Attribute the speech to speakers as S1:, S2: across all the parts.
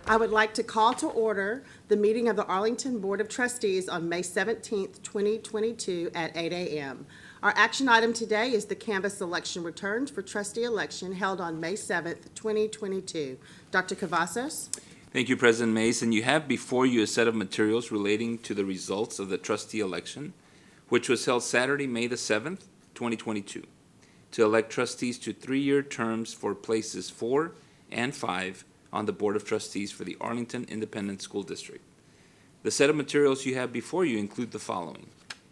S1: I would like to call to order the meeting of the Arlington Board of Trustees on May 17th, 2022 at 8 a.m. Our action item today is the canvass election returns for trustee election held on May 7th, 2022. Dr. Cavazos?
S2: Thank you, President Mason. You have before you a set of materials relating to the results of the trustee election, which was held Saturday, May the 7th, 2022, to elect trustees to 3-year terms for places 4 and 5 on the Board of Trustees for the Arlington Independent School District. The set of materials you have before you include the following: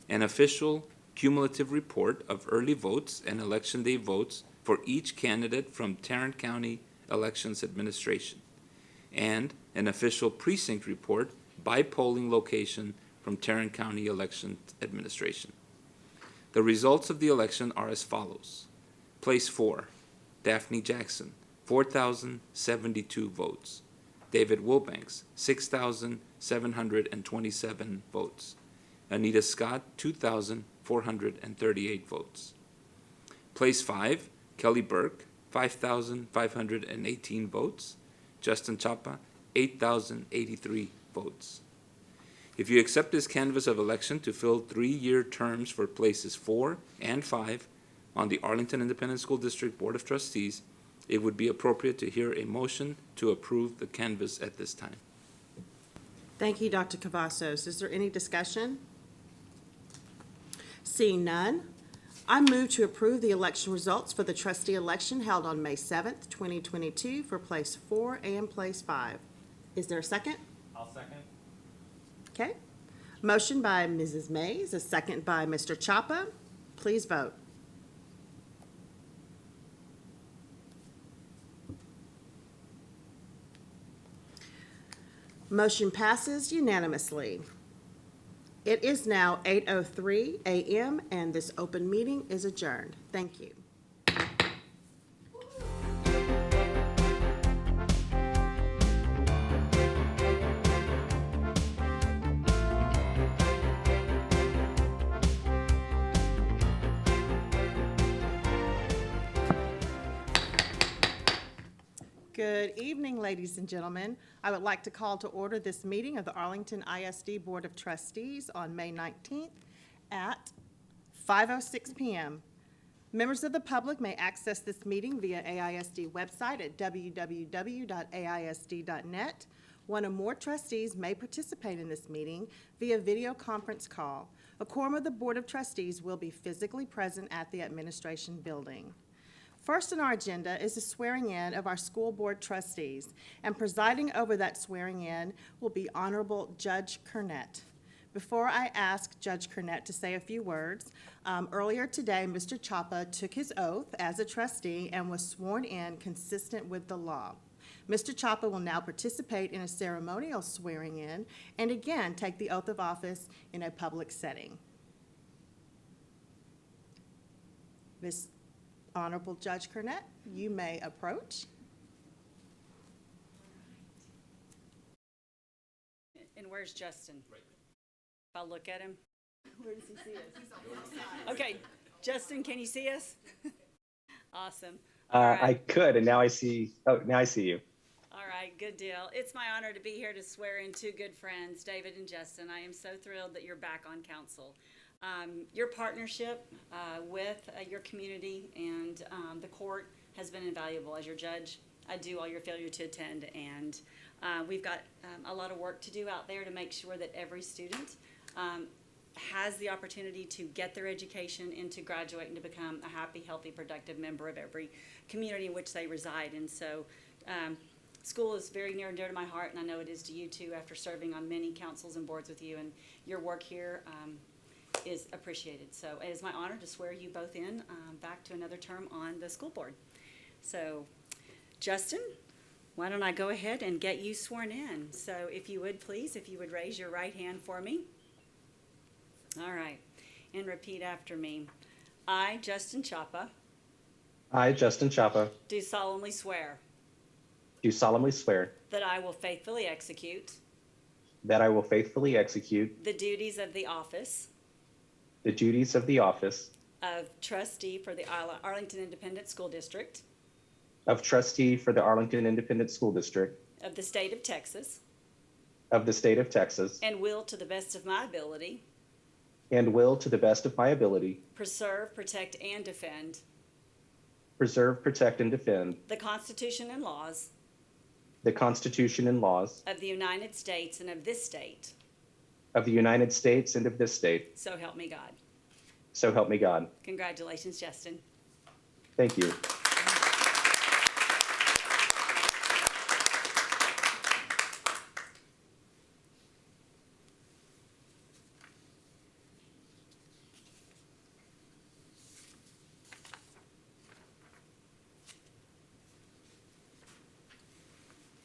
S2: an official cumulative report of early votes and election day votes for each candidate from Tarrant County Elections Administration, and an official precinct report by polling location from Tarrant County Elections Administration. The results of the election are as follows. Place 4, Daphne Jackson, 4,072 votes. David Wilbanks, 6,727 votes. Anita Scott, 2,438 votes. Place 5, Kelly Burke, 5,518 votes. Justin Chapa, 8,083 votes. If you accept this canvass of election to fill 3-year terms for places 4 and 5 on the Arlington Independent School District Board of Trustees, it would be appropriate to hear a motion to approve the canvass at this time.
S1: Thank you, Dr. Cavazos. Is there any discussion? Seeing none, I move to approve the election results for the trustee election held on May 7th, 2022 for place 4 and place 5. Is there a second?
S3: I'll second.
S1: Okay. Motion by Mrs. Mays, a second by Mr. Chapa. Please vote. Motion passes unanimously. It is now 8:03 a.m. and this open meeting is adjourned. Thank you. Good evening, ladies and gentlemen. I would like to call to order this meeting of the Arlington ISD Board of Trustees on May 19th at 5:06 p.m. Members of the public may access this meeting via AISD website at www.aisd.net. One or more trustees may participate in this meeting via video conference call. A quorum of the Board of Trustees will be physically present at the administration building. First on our agenda is the swearing in of our school board trustees, and presiding over that swearing in will be Honorable Judge Kernett. Before I ask Judge Kernett to say a few words, earlier today, Mr. Chapa took his oath as a trustee and was sworn in consistent with the law. Mr. Chapa will now participate in a ceremonial swearing in and again take the oath of office in a public setting. Ms. Honorable Judge Kernett, you may approach.
S4: And where's Justin? Right. If I look at him.
S1: Where does he see us? He's on the side.
S4: Okay, Justin, can you see us? Awesome. Right.
S3: I could, and now I see. Oh, now I see you.
S4: All right, good deal. It's my honor to be here to swear in two good friends, David and Justin. I am so thrilled that you're back on council. Your partnership with your community and the court has been invaluable. As your judge, I do all your failure to attend, and we've got a lot of work to do out there to make sure that every student has the opportunity to get their education and to graduate and to become a happy, healthy, productive member of every community in which they reside. And so school is very near and dear to my heart, and I know it is to you too after serving on many councils and boards with you, and your work here is appreciated. So it is my honor to swear you both in back to another term on the school board. So Justin, why don't I go ahead and get you sworn in? So if you would please, if you would raise your right hand for me. All right, and repeat after me. I, Justin Chapa.
S3: I, Justin Chapa.
S4: Do solemnly swear.
S3: Do solemnly swear.
S4: That I will faithfully execute.
S3: That I will faithfully execute.
S4: The duties of the office.
S3: The duties of the office.
S4: Of trustee for the Arlington Independent School District.
S3: of trustee for the Arlington Independent School District
S4: of the State of Texas,
S3: of the State of Texas,
S4: and will, to the best of my ability,
S3: and will, to the best of my ability,
S4: preserve, protect, and defend
S3: preserve, protect, and defend
S4: the Constitution and laws
S3: the Constitution and laws
S4: of the United States and of this state.
S3: of the United States and of this state.
S4: So help me God.
S3: So help me God.
S4: Congratulations, Justin.
S3: Thank you.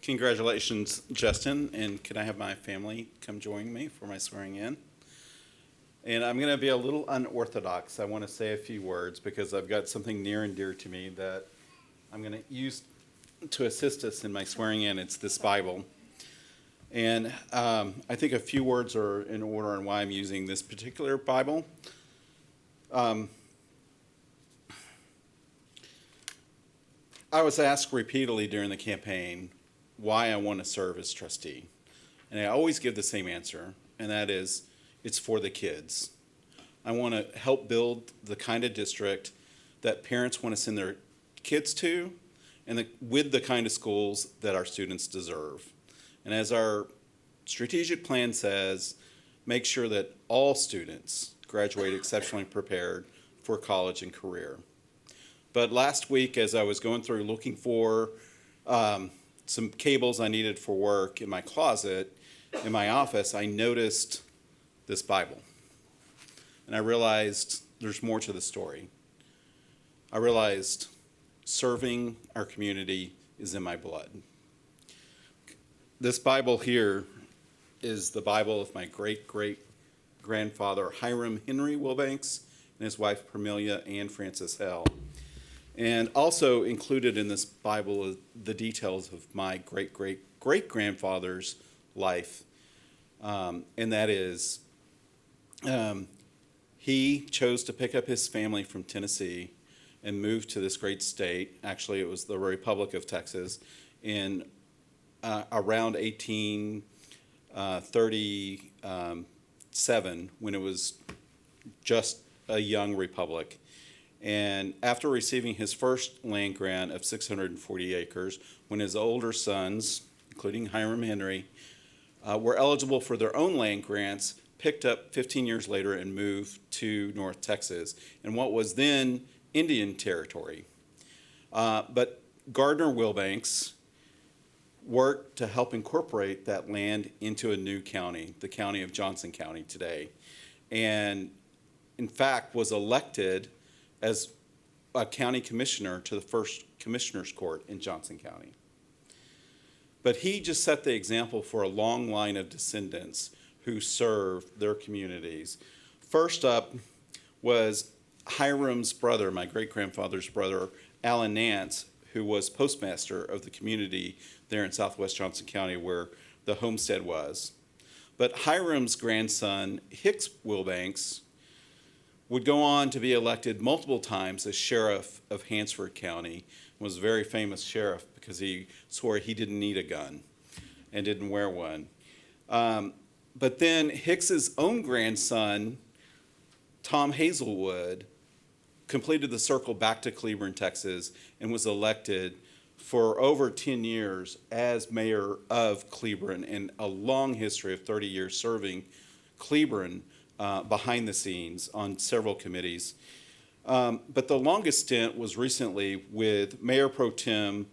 S5: Congratulations, Justin, and can I have my family come join me for my swearing in? And I'm going to be a little unorthodox. I want to say a few words because I've got something near and dear to me that I'm going to use to assist us in my swearing in. It's this Bible. And I think a few words are in order on why I'm using this particular Bible. I was asked repeatedly during the campaign why I want to serve as trustee. And I always give the same answer, and that is, it's for the kids. I want to help build the kind of district that parents want to send their kids to, and with the kind of schools that our students deserve. And as our strategic plan says, make sure that all students graduate exceptionally prepared for college and career. But last week, as I was going through looking for some cables I needed for work in my closet, in my office, I noticed this Bible. And I realized there's more to the story. I realized serving our community is in my blood. This Bible here is the Bible of my great-great-grandfather, Hiram Henry Wilbanks, and his wife, Permelia Ann Frances Hell. And also included in this Bible is the details of my great-great-great-grandfather's life. And that is, he chose to pick up his family from Tennessee and move to this great state. Actually, it was the Republic of Texas in around 1837, when it was just a young republic. And after receiving his first land grant of 640 acres, when his older sons, including Hiram Henry, were eligible for their own land grants, picked up 15 years later and moved to North Texas in what was then Indian Territory. But Gardner Wilbanks worked to help incorporate that land into a new county, the county of Johnson County today. And in fact, was elected as a county commissioner to the first commissioner's court in Johnson County. But he just set the example for a long line of descendants who served their communities. First up was Hiram's brother, my great-grandfather's brother, Alan Nance, who was postmaster of the community there in southwest Johnson County where the homestead was. But Hiram's grandson, Hicks Wilbanks, would go on to be elected multiple times as sheriff of Hansford County, was a very famous sheriff because he swore he didn't need a gun and didn't wear one. But then Hicks's own grandson, Tom Hazelwood, completed the circle back to Cleburne, Texas, and was elected for over 10 years as mayor of Cleburne, and a long history of 30 years serving Cleburne behind the scenes on several committees. But the longest stint was recently with Mayor Pro Tem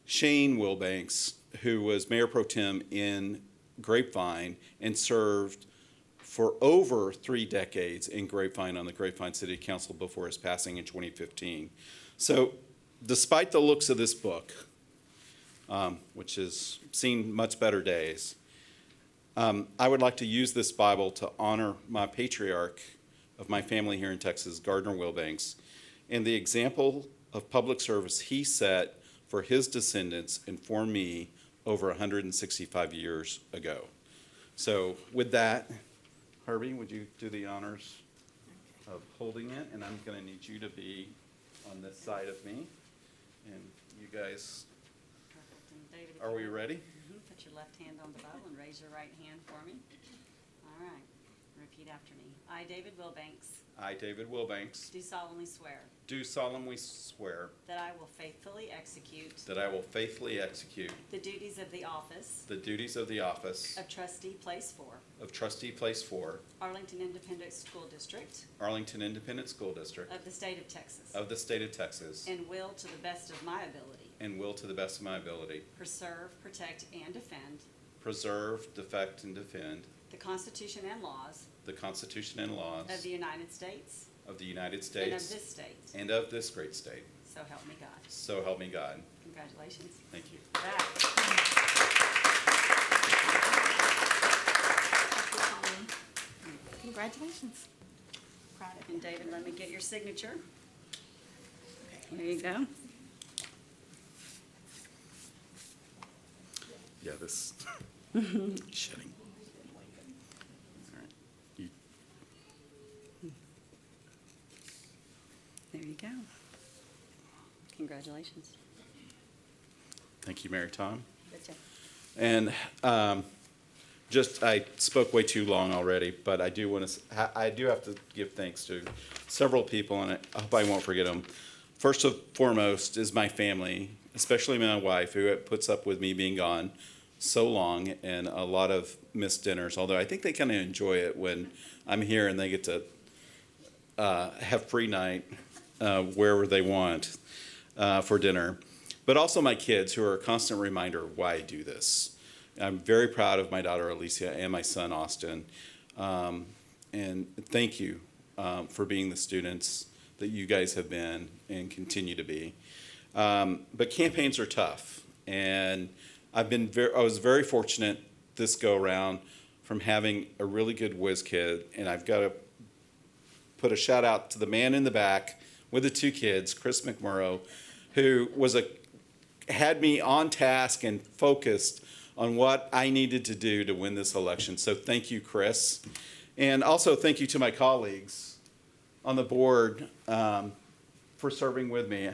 S5: Shane Wilbanks, who was Mayor Pro Tem in Grapevine and served for over 3 decades in Grapevine on the Grapevine City Council before his passing in 2015. So despite the looks of this book, which has seen much better days, I would like to use this Bible to honor my patriarch of my family here in Texas, Gardner Wilbanks, and the example of public service he set for his descendants and for me over 165 years ago. So with that, Herbie, would you do the honors of holding it? And I'm going to need you to be on this side of me. And you guys,
S4: Perfect. And David, if
S5: are
S4: you
S5: we
S4: would,
S5: ready?
S4: put your left hand on the Bible and raise your right hand for me. All right. Repeat after me. I, David Wilbanks,
S5: I, David Wilbanks,
S4: do solemnly swear
S5: do solemnly swear
S4: that I will faithfully execute
S5: that I will faithfully execute
S4: the duties of the office
S5: the duties of the office
S4: of Trustee, Place 4,
S5: of Trustee Place 4,
S4: Arlington Independent School District
S5: Arlington Independent School District
S4: of the State of Texas,
S5: of the State of Texas,
S4: and will, to the best of my ability,
S5: and will to the best of my ability
S4: preserve, protect, and defend
S5: preserve, defect, and defend
S4: the Constitution and laws
S5: the Constitution and laws
S4: of the United States
S5: of the United
S4: and of
S5: States
S4: this state.
S5: and of this great state.
S4: So help me God.
S5: So help me God.
S4: Congratulations.
S5: Thank you.
S1: Congratulations. Proud of you.
S4: And David, let me get your signature. There you go.
S5: Yeah, this shedding. All right. You-
S4: There you go. Congratulations.
S5: Thank you, Mary Tom.
S4: Good job.
S5: And I spoke way too long already, but I do want to, I do have to give thanks to several people, and I hope I won't forget them. First and foremost is my family, especially my wife, who puts up with me being gone so long and a lot of missed dinners, although I think they kind of enjoy it when I'm here and they get to have free night wherever they want for dinner. But also my kids, who are a constant reminder of why I do this. I'm very proud of my daughter Alicia and my son Austin. And thank you for being the students that you guys have been and continue to be. But campaigns are tough. And I was very fortunate this go around from having a really good whiz kid. And I've got to put a shout out to the man in the back with the two kids, Chris McMurrow, who had me on task and focused on what I needed to do to win this election. So thank you, Chris. And also thank you to my colleagues on the board for serving with me.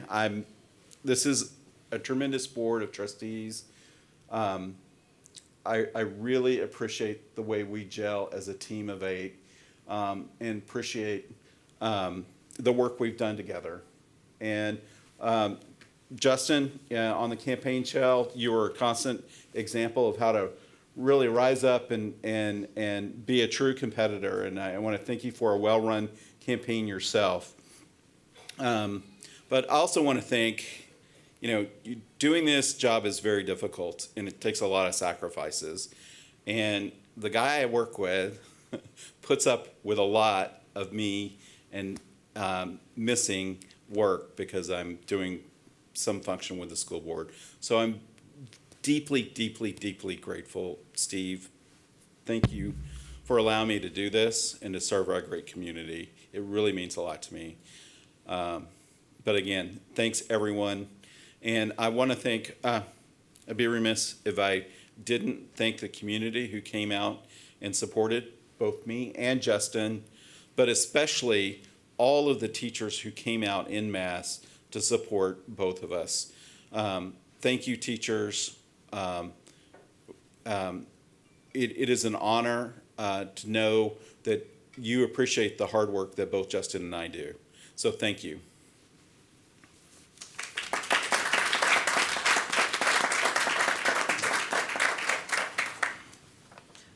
S5: This is a tremendous board of trustees. I really appreciate the way we gel as a team of 8 and appreciate the work we've done together. And Justin, on the campaign trail, you were a constant example of how to really rise up and be a true competitor. And I want to thank you for a well-run campaign yourself. But I also want to thank, doing this job is very difficult and it takes a lot of sacrifices. And the guy I work with puts up with a lot of me and missing work because I'm doing some function with the school board. So I'm deeply, deeply, deeply grateful, Steve. Thank you for allowing me to do this and to serve our great community. It really means a lot to me. But again, thanks everyone. And I want to thank, I'd be remiss if I didn't thank the community who came out and supported both me and Justin, but especially all of the teachers who came out en masse to support both of us. Thank you, teachers. It is an honor to know that you appreciate the hard work that both Justin and I do. So thank you.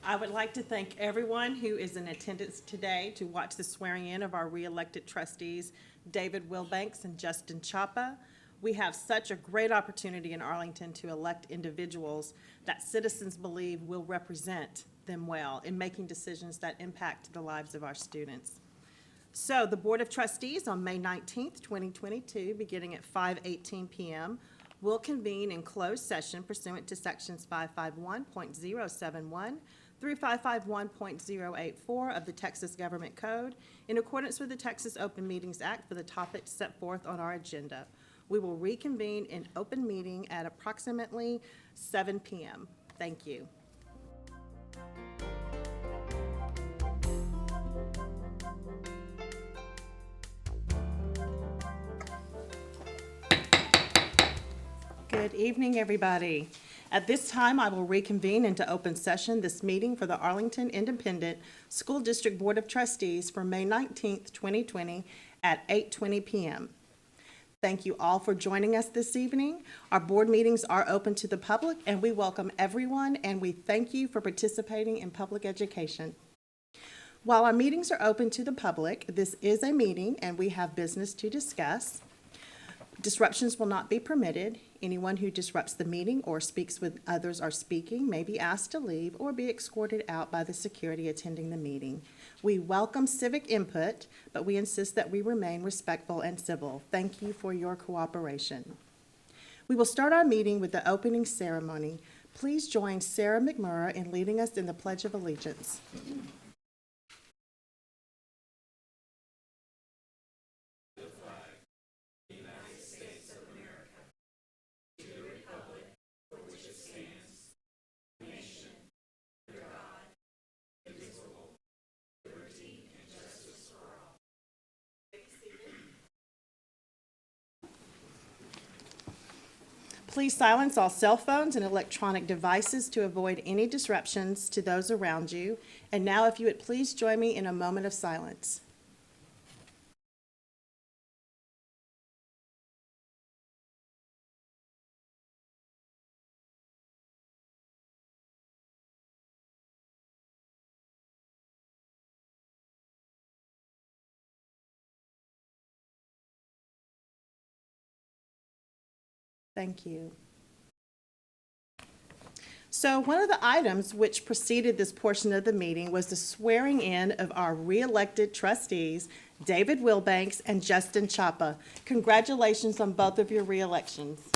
S1: I would like to thank everyone who is in attendance today to watch the swearing in of our re-elected trustees, David Wilbanks and Justin Chapa. We have such a great opportunity in Arlington to elect individuals that citizens believe will represent them well in making decisions that impact the lives of our students. So the Board of Trustees on May 19th, 2022, beginning at 5:18 p.m., will convene in closed session pursuant to sections 551.071 through 551.084 of the Texas Government Code in accordance with the Texas Open Meetings Act for the topics set forth on our agenda. We will reconvene in open meeting at approximately 7 p.m. Thank you. Good evening, everybody. At this time, I will reconvene into open session this meeting for the Arlington Independent School District Board of Trustees for May 19th, 2020 at 8:20 p.m. Thank you all for joining us this evening. Our board meetings are open to the public, and we welcome everyone, and we thank you for participating in public education. While our meetings are open to the public, this is a meeting, and we have business to discuss. Disruptions will not be permitted. Anyone who disrupts the meeting or speaks when others are speaking may be asked to leave or be escorted out by the security attending the meeting. We welcome civic input, but we insist that we remain respectful and civil. Thank you for your cooperation. We will start our meeting with the opening ceremony. Please join Sarah McMurray in leading us in the Pledge of Allegiance. Please silence all cell phones and electronic devices to avoid any disruptions to those around you. And now, if you would please join me in a moment of silence. Thank you. So one of the items which preceded this portion of the meeting was the swearing in of our re-elected trustees, David Wilbanks and Justin Chapa. Congratulations on both of your re-elections.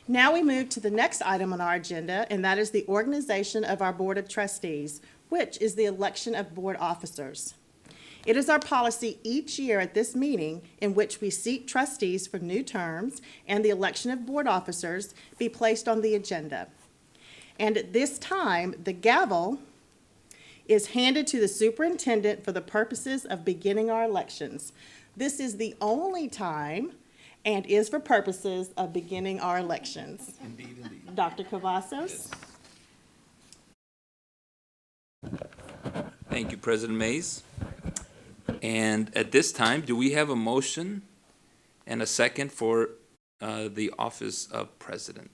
S1: Now we move to the next item on our agenda, and that is the organization of our Board of Trustees, which is the election of board officers. It is our policy each year at this meeting in which we seat trustees for new terms and the election of board officers be placed on the agenda. And at this time, the gavel is handed to the superintendent for the purposes of beginning our elections. This is the only time and is for purposes of beginning our elections. Indeed. Dr. Cavazos?
S2: Thank you, President Mays. And at this time, do we have a motion and a second for the office of president?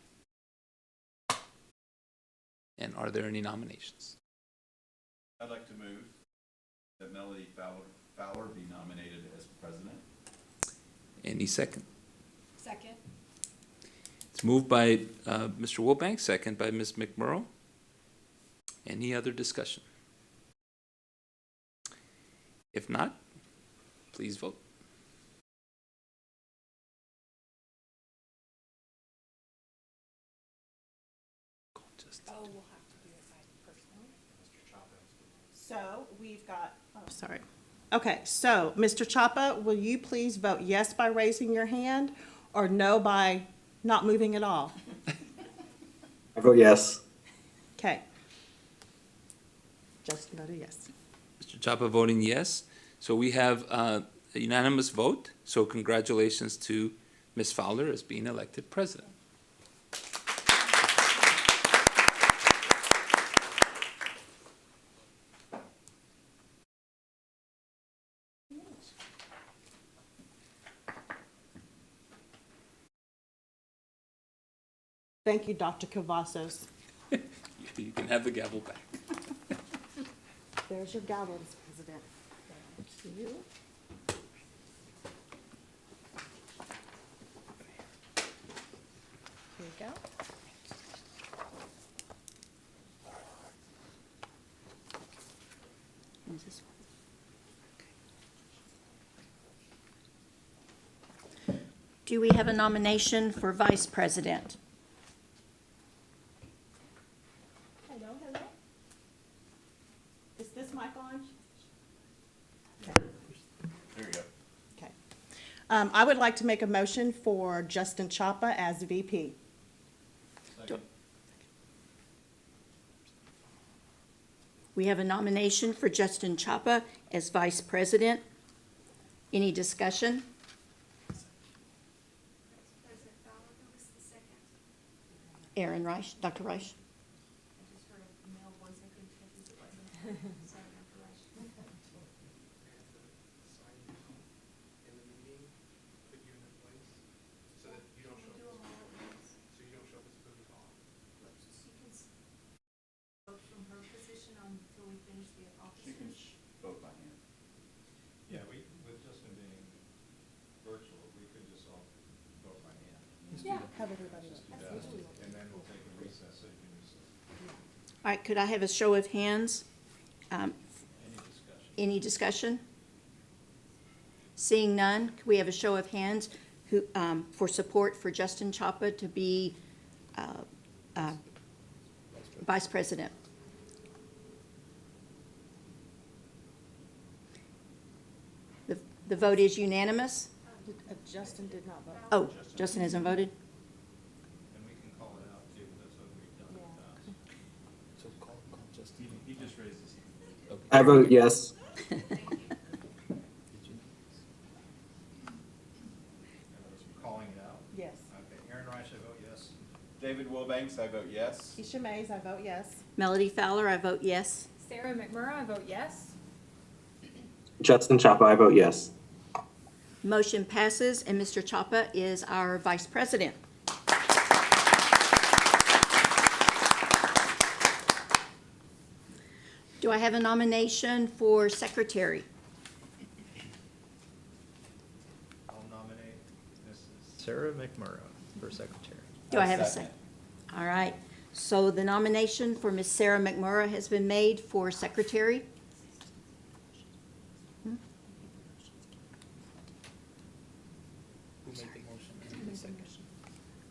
S2: And are there any nominations?
S5: I'd like to move that Melody Fowler be nominated as president.
S2: Any second?
S4: Second.
S2: It's moved by Mr. Wilbanks, second by Ms. McMurrow. Any other discussion? If not, please vote.
S1: So we've got, sorry. Okay, so Mr. Chapa, will you please vote yes by raising your hand or no by not moving at all?
S6: I vote yes.
S1: Okay. Justin voted yes.
S2: Mr. Chapa voting yes. So we have a unanimous vote. So congratulations to Ms. Fowler as being elected president.
S1: Thank you, Dr. Cavazos.
S2: You can have the gavel back.
S1: There's your gavel, Mr. President. Thank you. Here you go. Use this one.
S7: Do we have a nomination for vice president?
S1: Hello, hello. Is this mic on?
S5: There you go.
S1: Okay. I would like to make a motion for Justin Chapa as VP.
S7: We have a nomination for Justin Chapa as vice president. Any discussion? Aaron Reich, Dr. Reich.
S8: Yeah, with Justin being virtual, we could just all vote by hand.
S1: Have everybody.
S8: And then we'll take a recess, so you can recess.
S7: All right, could I have a show of hands?
S8: Any discussion?
S7: Any discussion? Seeing none, could we have a show of hands who, for support for Justin Chapa to be Vice President? The vote is unanimous.
S1: Justin did not vote.
S7: Oh, Justin hasn't voted?
S8: And we can call it out too, that's what we've done in the past.
S2: So call Justin.
S8: He just raised his hand.
S6: I vote yes.
S8: Calling it out.
S1: Yes.
S8: Okay, Aaron Reich, I vote yes. David Wilbanks, I vote yes.
S1: Keisha Mays, I vote yes.
S7: Melody Fowler, I vote yes.
S9: Sarah McMurrah, I vote yes.
S6: Justin Chapa, I vote yes.
S7: Motion passes, and Mr. Chapa is our Vice President. Do I have a nomination for Secretary?
S8: I'll nominate Mrs. Sarah McMurrah for secretary.
S7: Do I have a second? All right, so the nomination for Ms. Sarah McMurrah has been made for Secretary.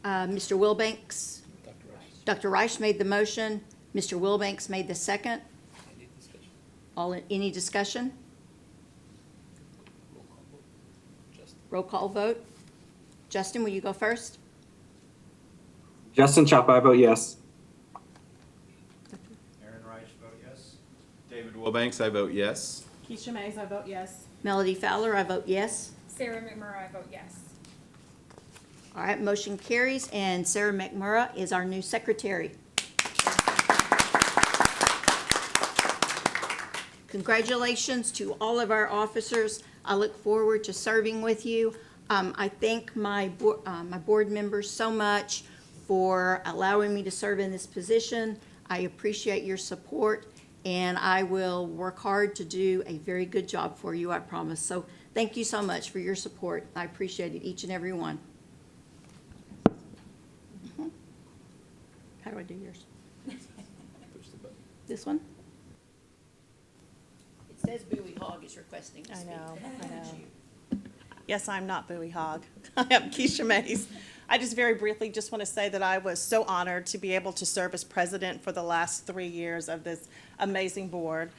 S7: Mr. Wilbanks. Dr. Reich made the motion. Mr. Wilbanks made the second. Any discussion? Roll call vote. Justin, will you go first?
S6: Justin Chapa, I vote yes.
S8: Aaron Reich, vote yes. David Wilbanks, I vote yes.
S1: Keisha Mays, I vote yes.
S7: Melody Fowler, I vote yes.
S9: Sarah McMurrah, I vote yes.
S7: All right, motion carries, and Sarah McMurrah is our new secretary. Congratulations to all of our officers. I look forward to serving with you. I thank my board members so much for allowing me to serve in this position. I appreciate your support, and I will work hard to do a very good job for you, I promise. So thank you so much for your support. I appreciate it, each and every one. How do I do yours? This one? It says Bowie Hogg is requesting to
S1: I
S7: speak.
S1: know, I
S7: That's
S1: know.
S7: you.
S1: Yes, I'm not Bowie Hogg. I am Keisha Mays. I just very briefly just want to say that I was so honored to be able to serve as president for the last 3 years of this amazing board.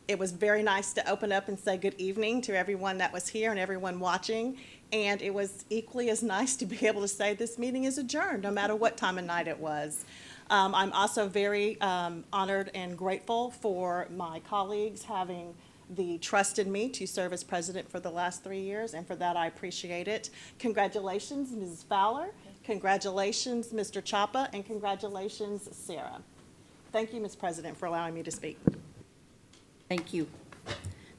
S1: It was very nice to open up and say good evening to everyone that was here and everyone watching. And it was equally as nice to be able to say this meeting is adjourned, no matter what time of night it was. I'm also very honored and grateful for my colleagues having the trust in me to serve as president for the last 3 years, and for that I appreciate it. Congratulations, Mrs. Fowler. Congratulations, Mr. Chapa, and congratulations, Sarah. Thank you, Ms. President, for allowing me to speak.
S7: Thank you.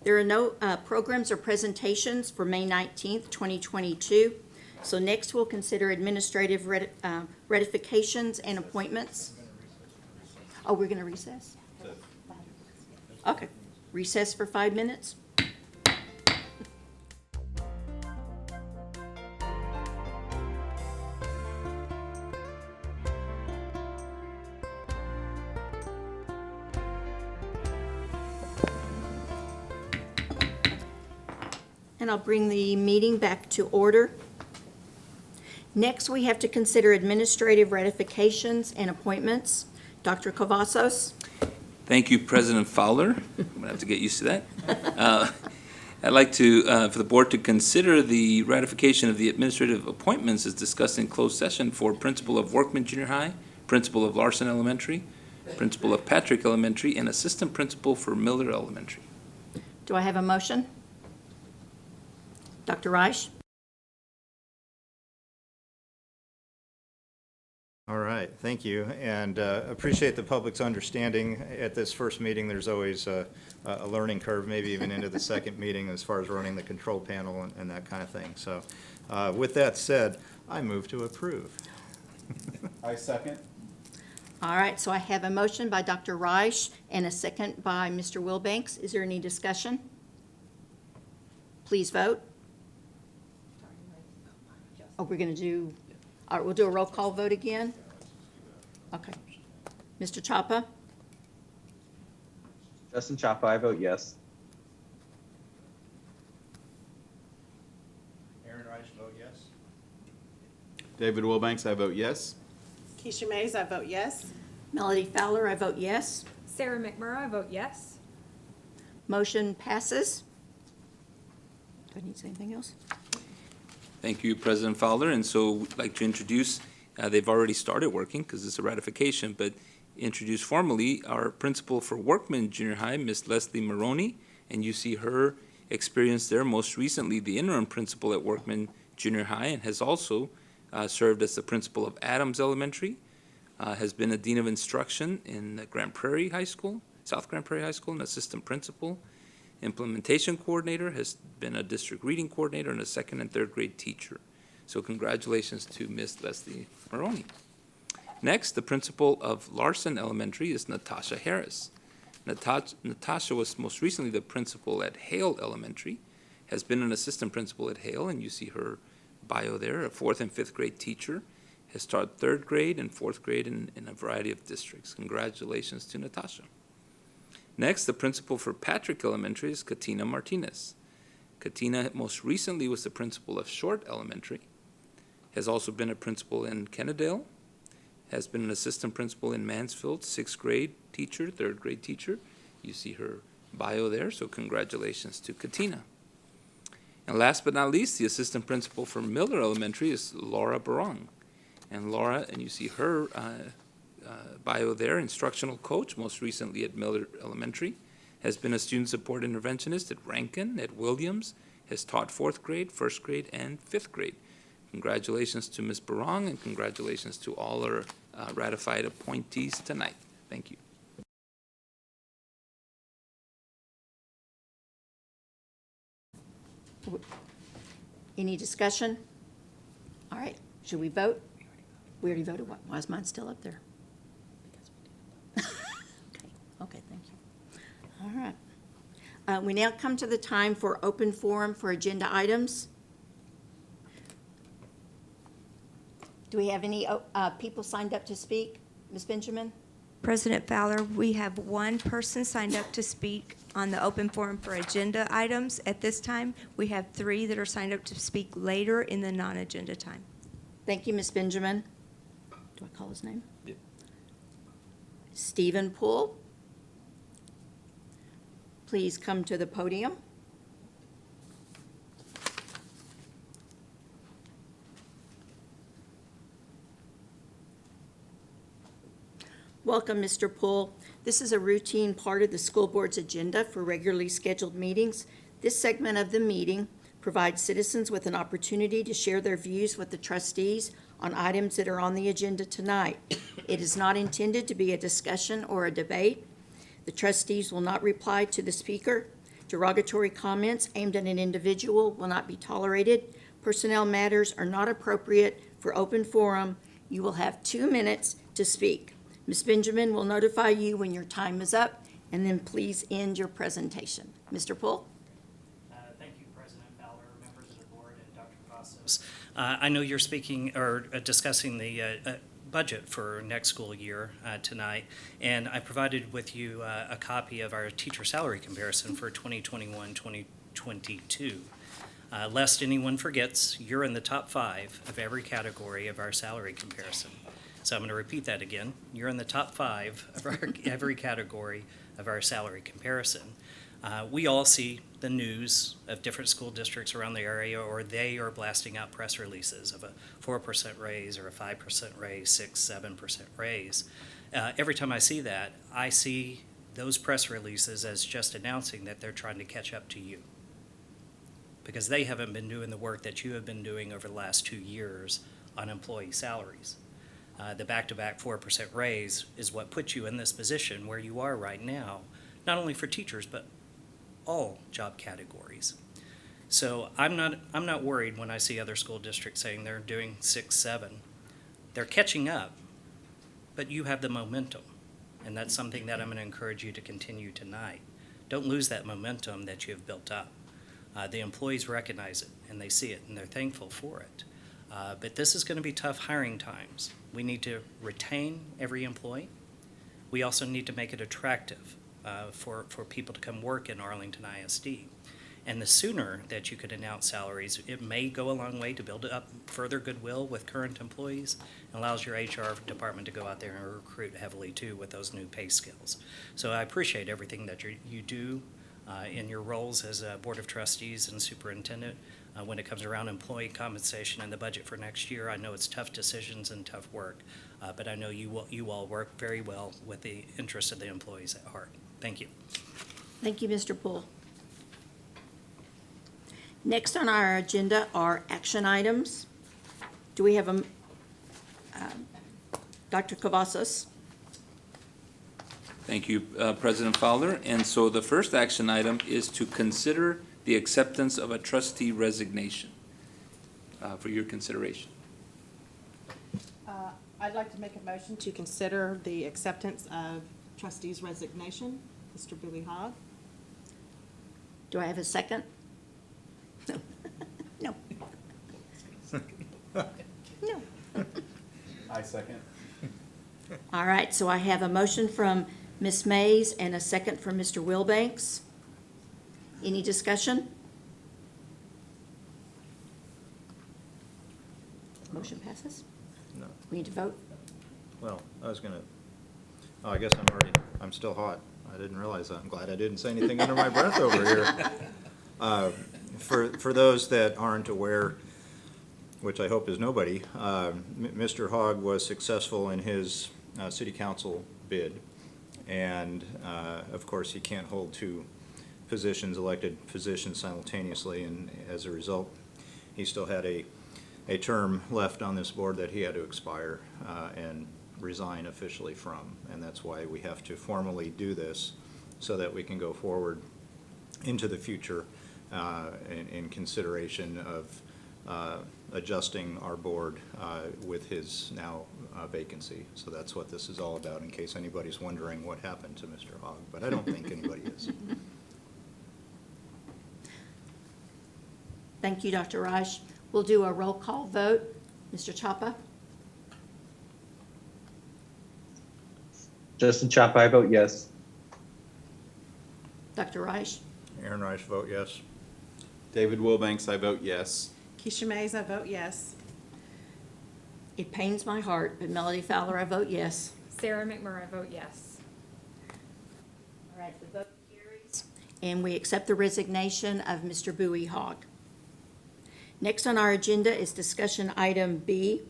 S7: There are no programs or presentations for May 19th, 2022. So next we'll consider administrative ratifications and appointments. Oh, we're going to recess? Okay, recess for 5 minutes. And I'll bring the meeting back to order. Next, we have to consider administrative ratifications and appointments. Dr. Cavazos.
S2: Thank you, President Fowler. I'm going to have to get used to that. I'd like to, for the board to consider the ratification of the administrative appointments as discussed in closed session for principal of Workman Junior High, principal of Larson Elementary, principal of Patrick Elementary, and assistant principal for Miller Elementary.
S7: Do I have a motion? Dr. Reich?
S8: All right, thank you, and appreciate the public's understanding. At this first meeting, there's always a learning curve, maybe even into the second meeting as far as running the control panel and that kind of thing. So with that said, I move to approve.
S5: I second.
S7: All right, so I have a motion by Dr. Reich and a second by Mr. Wilbanks. Is there any discussion? Please vote. Oh, we're going to do, all right, we'll do a roll call vote again? Okay. Mr. Chapa?
S3: Justin Chapa, I vote yes.
S8: Aaron Reich, vote yes.
S5: David Wilbanks, I vote yes.
S1: Keisha Mays, I vote yes.
S7: Melody Fowler, I vote yes.
S9: Sarah McMurrow, I vote yes.
S7: Motion passes. Do I need to say anything else?
S2: Thank you, President Fowler. And so we'd like to introduce, they've already started working because it's a ratification, but introduce formally our principal for Workman Junior High, Miss Leslie Maroney. And you see her experience there, most recently the interim principal at Workman Junior High, and has also served as the principal of Adams Elementary, has been a dean of instruction in Grand Prairie High School, South Grand Prairie High School, an assistant principal, implementation coordinator, has been a district reading coordinator, and a second and third grade teacher. So congratulations to Miss Leslie Maroney. Next, the principal of Larson Elementary is Natasha Harris. Natasha was most recently the principal at Hale Elementary, has been an assistant principal at Hale, and you see her bio there, a fourth and fifth grade teacher, has taught third grade and fourth grade in a variety of districts. Congratulations to Natasha. Next, the principal for Patrick Elementary is Katina Martinez. Katina most recently was the principal of Short Elementary, has also been a principal in Kennedale, has been an assistant principal in Mansfield, sixth grade teacher, third grade teacher. You see her bio there, so congratulations to Katina. And last but not least, the assistant principal for Miller Elementary is Laura Barong. And Laura, and you see her bio there, instructional coach, most recently at Miller Elementary, has been a student support interventionist at Rankin, at Williams, has taught fourth grade, first grade, and fifth grade. Congratulations to Ms. Barong, and congratulations to all our ratified appointees tonight. Thank you.
S7: Any discussion? All right, should we vote? We already voted. Why is mine still up there? Okay, thank you. All right. We now come to the time for open forum for agenda items. Do we have any people signed up to speak? Ms. Benjamin?
S10: President Fowler, we have one person signed up to speak on the open forum for agenda items at this time. We have 3 that are signed up to speak later in the non-agenda time.
S7: Thank you, Ms. Benjamin. Do I call his name?
S2: Yeah.
S7: Stephen Poole. Please come to the podium. Welcome, Mr. Poole. This is a routine part of the school board's agenda for regularly scheduled meetings. This segment of the meeting provides citizens with an opportunity to share their views with the trustees on items that are on the agenda tonight. It is not intended to be a discussion or a debate. The trustees will not reply to the speaker. Derogatory comments aimed at an individual will not be tolerated. Personnel matters are not appropriate for open forum. You will have 2 minutes to speak. Ms. Benjamin will notify you when your time is up, and then please end your presentation. Mr. Poole?
S11: Thank you, President Fowler, members of the board, and Dr. Vassos. I know you're speaking or discussing the budget for next school year tonight, and I provided with you a copy of our teacher salary comparison for 2021-2022. Lest anyone forgets, you're in the top 5 of every category of our salary comparison. So I'm going to repeat that again. You're in the top 5 of every category of our salary comparison. We all see the news of different school districts around the area, or they are blasting out press releases of a 4% raise or a 5% raise, 6-7% raise. Every time I see that, I see those press releases as just announcing that they're trying to catch up to you. because they haven't been doing the work that you have been doing over the last 2 years on employee salaries. The back-to-back 4% raise is what puts you in this position where you are right now, not only for teachers, but all job categories. So I'm not worried when I see other school districts saying they're doing 6, 7. They're catching up, but you have the momentum, and that's something that I'm going to encourage you to continue tonight. Don't lose that momentum that you have built up. The employees recognize it, and they see it, and they're thankful for it. But this is going to be tough hiring times. We need to retain every employee. We also need to make it attractive for people to come work in Arlington ISD. And the sooner that you could announce salaries, it may go a long way to build up further goodwill with current employees, and allows your HR department to go out there and recruit heavily too with those new pay scales. So I appreciate everything that you do in your roles as a Board of Trustees and Superintendent. When it comes around employee compensation and the budget for next year, I know it's tough decisions and tough work, but I know you all work very well with the interests of the employees at heart. Thank you.
S7: Thank you, Mr. Poole. Next on our agenda are action items. Do we have Dr. Cavazos?
S2: Thank you, President Fowler. And so the first action item is to consider the acceptance of a trustee resignation for your consideration.
S1: I'd like to make a motion to consider the acceptance of trustee's resignation. Mr. Bowie Hogg.
S7: Do I have a second? No. No.
S5: I second.
S7: All right, so I have a motion from Ms. Mays and a second from Mr. Wilbanks. Any discussion? Motion passes?
S8: No.
S7: We need to vote?
S8: Well, I guess I'm still hot. I didn't realize that. I'm glad I didn't say anything under my breath over here. For those that aren't aware, which I hope is nobody, Mr. Hogg was successful in his city council bid. And, of course, he can't hold two elected positions simultaneously, and as a result, he still had a term left on this board that he had to expire and resign officially from. And that's why we have to formally do this, so that we can go forward into the future in consideration of adjusting our board with his now vacancy. So that's what this is all about, in case anybody's wondering what happened to Mr. Hogg, but I don't think anybody is.
S7: Thank you, Dr. Raj. We'll do a roll call vote. Mr. Chapa?
S3: Justin Chapa, I vote yes.
S7: Dr. Raj?
S8: Aaron Reich, vote yes.
S5: David Wilbanks, I vote yes.
S1: Keisha Mays, I vote yes.
S7: It pains my heart, but Melody Fowler, I vote yes.
S9: Sarah McMurray, I vote yes.
S7: All right, the vote carries. And we accept the resignation of Mr. Bowie Hogg. Next on our agenda is discussion item B,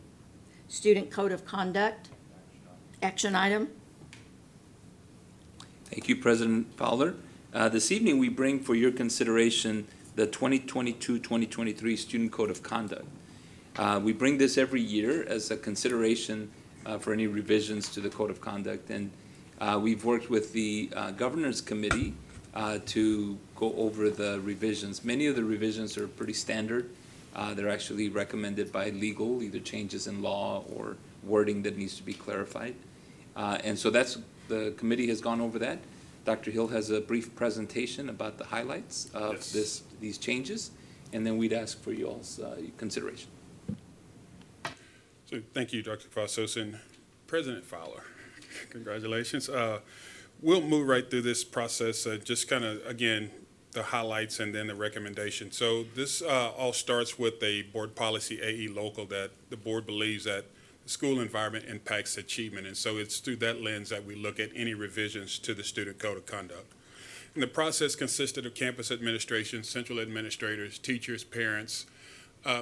S7: Student Code of Conduct. Action item.
S2: Thank you, President Fowler. This evening, we bring for your consideration the 2022-2023 Student Code of Conduct. We bring this every year as a consideration for any revisions to the Code of Conduct. And we've worked with the Governor's Committee to go over the revisions. Many of the revisions are pretty standard. They're actually recommended by legal, either changes in law or wording that needs to be clarified. And so the committee has gone over that. Dr. Hill has a brief presentation about the highlights of these changes, and then we'd ask for you all's consideration.
S12: So thank you, Dr. Cavazos, and President Fowler. Congratulations. We'll move right through this process, just kind of, again, the highlights and then the recommendation. So this all starts with a board policy AE local that the board believes that the school environment impacts achievement. And so it's through that lens that we look at any revisions to the Student Code of Conduct. And the process consisted of campus administration, central administrators, teachers, parents,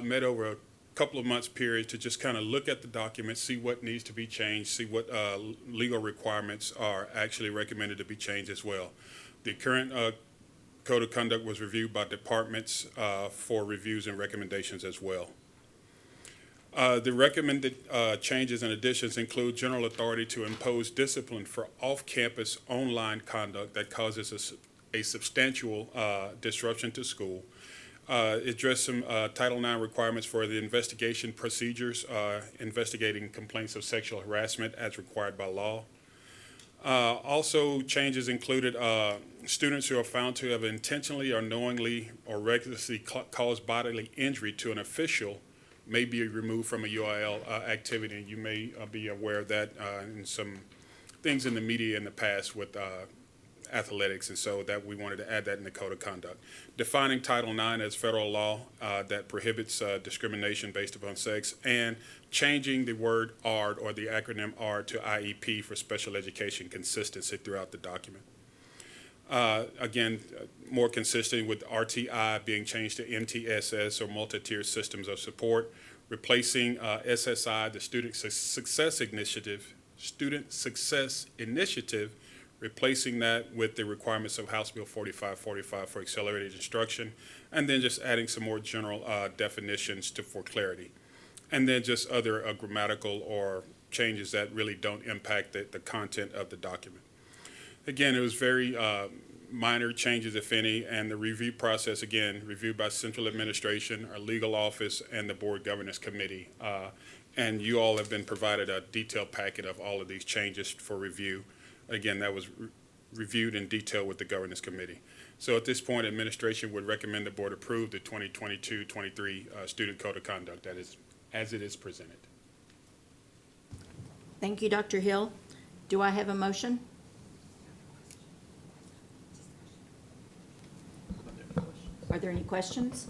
S12: met over a couple of months period to just kind of look at the document, see what needs to be changed, see what legal requirements are actually recommended to be changed as well. The current Code of Conduct was reviewed by departments for reviews and recommendations as well. The recommended changes and additions include general authority to impose discipline for off-campus online conduct that causes a substantial disruption to school. Address some Title IX requirements for the investigation procedures, investigating complaints of sexual harassment as required by law. Also, changes included students who are found to have intentionally or knowingly or recklessly caused bodily injury to an official may be removed from a UIL activity. And you may be aware of that in some things in the media in the past with athletics, and so that we wanted to add that in the Code of Conduct. Defining Title IX as federal law that prohibits discrimination based upon sex, and changing the word ARD or the acronym ARD to IEP for special education consistency throughout the document. Again, more consistent with RTI being changed to MTSS or multi-tier systems of support, replacing SSI, the Student Success Initiative, replacing that with the requirements of House Bill 4545 for accelerated instruction, and then just adding some more general definitions for clarity. And then just other grammatical or changes that really don't impact the content of the document. Again, it was very minor changes, if any, and the review process, again, reviewed by Central Administration, our legal office, and the Board Governance Committee. And you all have been provided a detailed packet of all of these changes for review. Again, that was reviewed in detail with the Governance Committee. So at this point, administration would recommend the board approve the 2022-23 Student Code of Conduct that is as it is presented.
S7: Thank you, Dr. Hill. Do I have a motion? Are there any questions?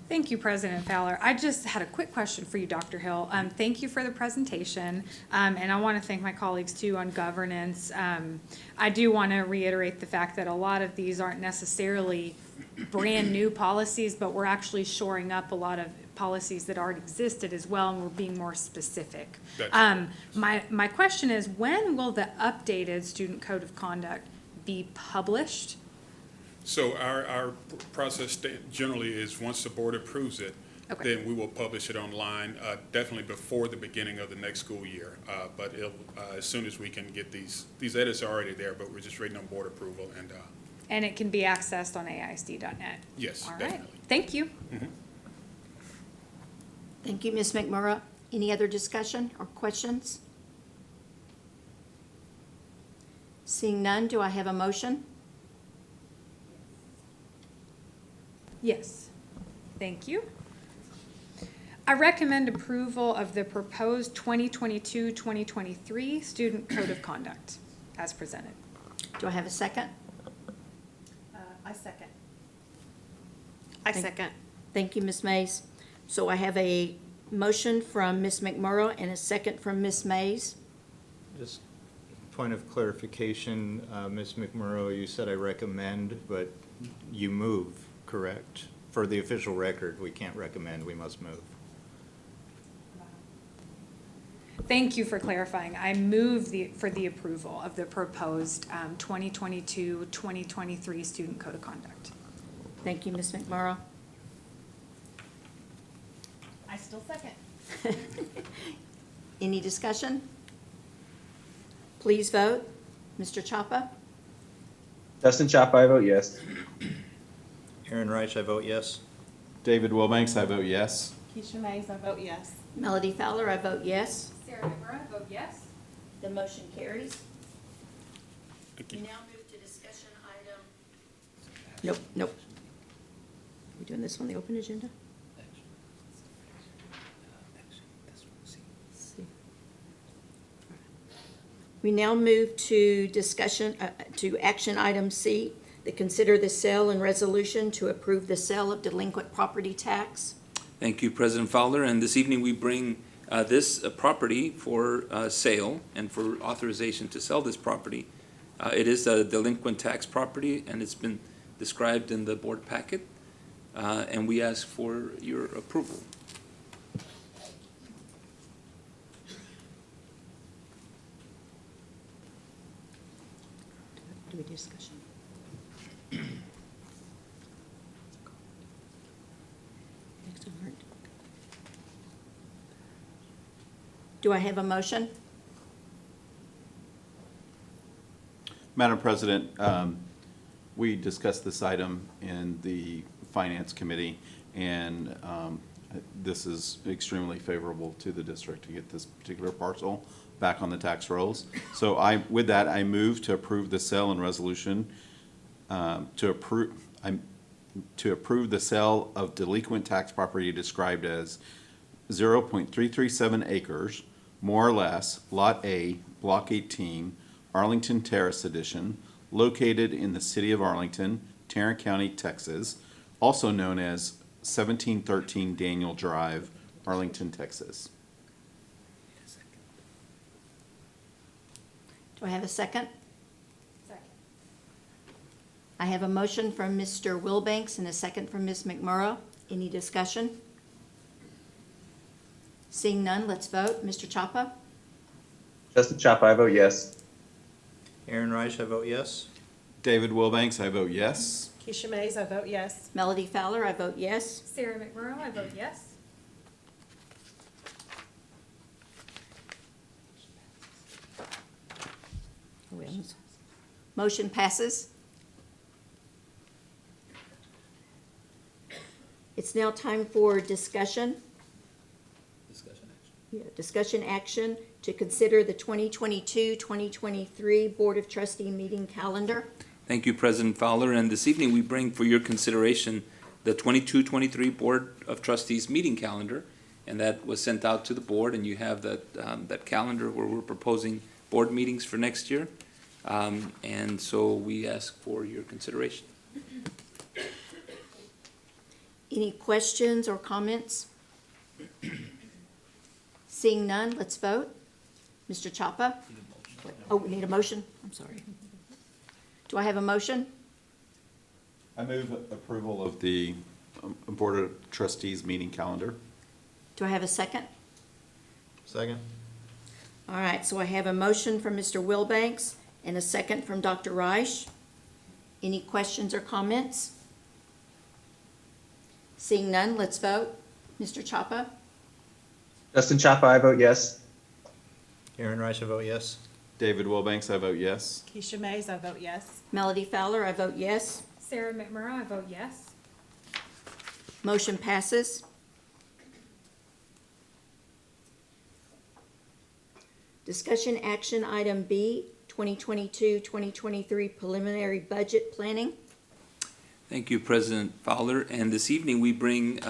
S9: Thank you, President Fowler. I just had a quick question for you, Dr. Hill. Thank you for the presentation, and I want to thank my colleagues too on governance. I do want to reiterate the fact that a lot of these aren't necessarily brand new policies, but we're actually shoring up a lot of policies that already existed as well, and we're being more specific. My question is, when will the updated Student Code of Conduct be published?
S12: So our process generally is once the board approves it,
S9: Okay.
S12: then we will publish it online, definitely before the beginning of the next school year. But as soon as we can get these edits are already there, but we're just waiting on board approval.
S9: And it can be accessed on AISD.net?
S12: Yes,
S9: All right.
S12: definitely.
S9: Thank you.
S12: Mm-hmm.
S7: Thank you, Ms. McMurrow. Any other discussion or questions? Seeing none, do I have a motion?
S9: Yes, thank you. I recommend approval of the proposed 2022-2023 Student Code of Conduct as presented.
S7: Do I have a second?
S1: I second. I second.
S7: Thank you, Ms. Mays. So I have a motion from Ms. McMurrow and a second from Ms. Mays.
S8: Just point of clarification, Ms. McMurrow, you said I recommend, but you move, correct? For the official record, we can't recommend, we must move.
S9: Thank you for clarifying. I move for the approval of the proposed 2022-2023 Student Code of Conduct.
S7: Thank you, Ms. McMurrow.
S1: I still second.
S7: Any discussion? Please vote. Mr. Chapa?
S3: Justin Chapa, I vote yes.
S8: Aaron Reich, I vote yes.
S13: David Wilbanks, I vote yes.
S1: Keisha Mays, I vote yes.
S7: Melody Fowler, I vote yes.
S9: Sarah McMurrow, I vote yes.
S7: The motion carries.
S12: Thank you.
S7: We now move to discussion item. Nope. Are we doing this on the open agenda? See. We now move to discussion, to action item C, to consider the sale and resolution to approve the sale of delinquent property tax.
S2: Thank you, President Fowler. And this evening, we bring this property for sale and for authorization to sell this property. It is a delinquent tax property, and it's been described in the board packet, and we ask for your approval.
S7: Do we discussion? Do I have a motion?
S13: Madam President, we discussed this item in the Finance Committee, and this is extremely favorable to the district to get this particular parcel back on the tax rolls. So with that, I move to approve the sale and resolution to approve the sale of delinquent tax property described as 0.337 acres, more or less, Lot A, Block 18, Arlington Terrace Edition, located in the city of Arlington, Tarrant County, Texas, also known as 1713 Daniel Drive, Arlington, Texas.
S7: Do I have a second? Second. I have a motion from Mr. Wilbanks and a second from Ms. McMurrow. Any discussion? Seeing none, let's vote. Mr. Chapa?
S3: Justin Chapa, I vote yes.
S8: Aaron Reich, I vote yes.
S13: David Wilbanks, I vote yes.
S1: Keisha Mays, I vote yes.
S7: Melody Fowler, I vote yes.
S9: Sarah McMurrow, I vote yes.
S7: Motion passes. It's now time for discussion. Discussion action to consider the 2022-2023 Board of Trustee meeting calendar.
S2: Thank you, President Fowler. And this evening, we bring for your consideration the 22-23 Board of Trustees meeting calendar. And that was sent out to the board, and you have that calendar where we're proposing board meetings for next year. And so we ask for your consideration.
S7: Any questions or comments? Seeing none, let's vote. Mr. Chapa? Oh, we need a motion? I'm sorry. Do I have a motion?
S13: I move approval of the Board of Trustees meeting calendar.
S7: Do I have a second?
S8: Second.
S7: All right, so I have a motion from Mr. Wilbanks and a second from Dr. Reich. Any questions or comments? Seeing none, let's vote. Mr. Chapa?
S3: Justin Chapa, I vote yes.
S8: Aaron Reich, I vote yes.
S13: David Wilbanks, I vote yes.
S1: Keisha Mays, I vote yes.
S7: Melody Fowler, I vote yes.
S9: Sarah McMurrow, I vote yes.
S7: Motion passes. Discussion action item B, 2022-2023 preliminary budget planning.
S2: Thank you, President Fowler. And this evening, we bring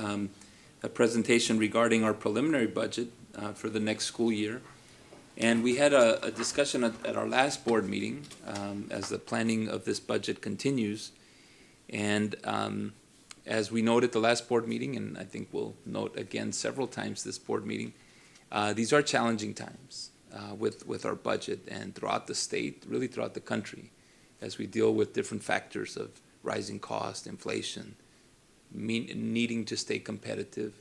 S2: a presentation regarding our preliminary budget for the next school year. And we had a discussion at our last board meeting as the planning of this budget continues. And as we noted the last board meeting, and I think we'll note again several times this board meeting, these are challenging times with our budget and throughout the state, really throughout the country, as we deal with different factors of rising cost, inflation, needing to stay competitive,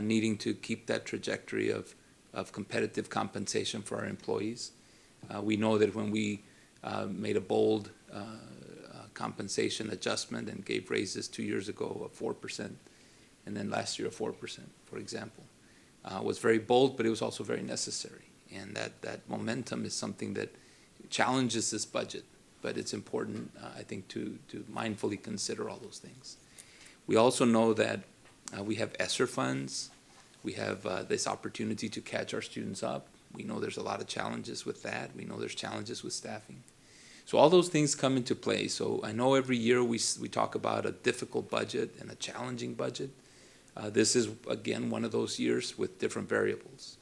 S2: needing to keep that trajectory of competitive compensation for our employees. We know that when we made a bold compensation adjustment and gave raises 2 years ago of 4%, and then last year of 4%, for example, was very bold, but it was also very necessary. And that momentum is something that challenges this budget, but it's important, I think, to mindfully consider all those things. We also know that we have ESSER funds. We have this opportunity to catch our students up. We know there's a lot of challenges with that. We know there's challenges with staffing. So all those things come into play. So I know every year we talk about a difficult budget and a challenging budget. This is, again, one of those years with different variables.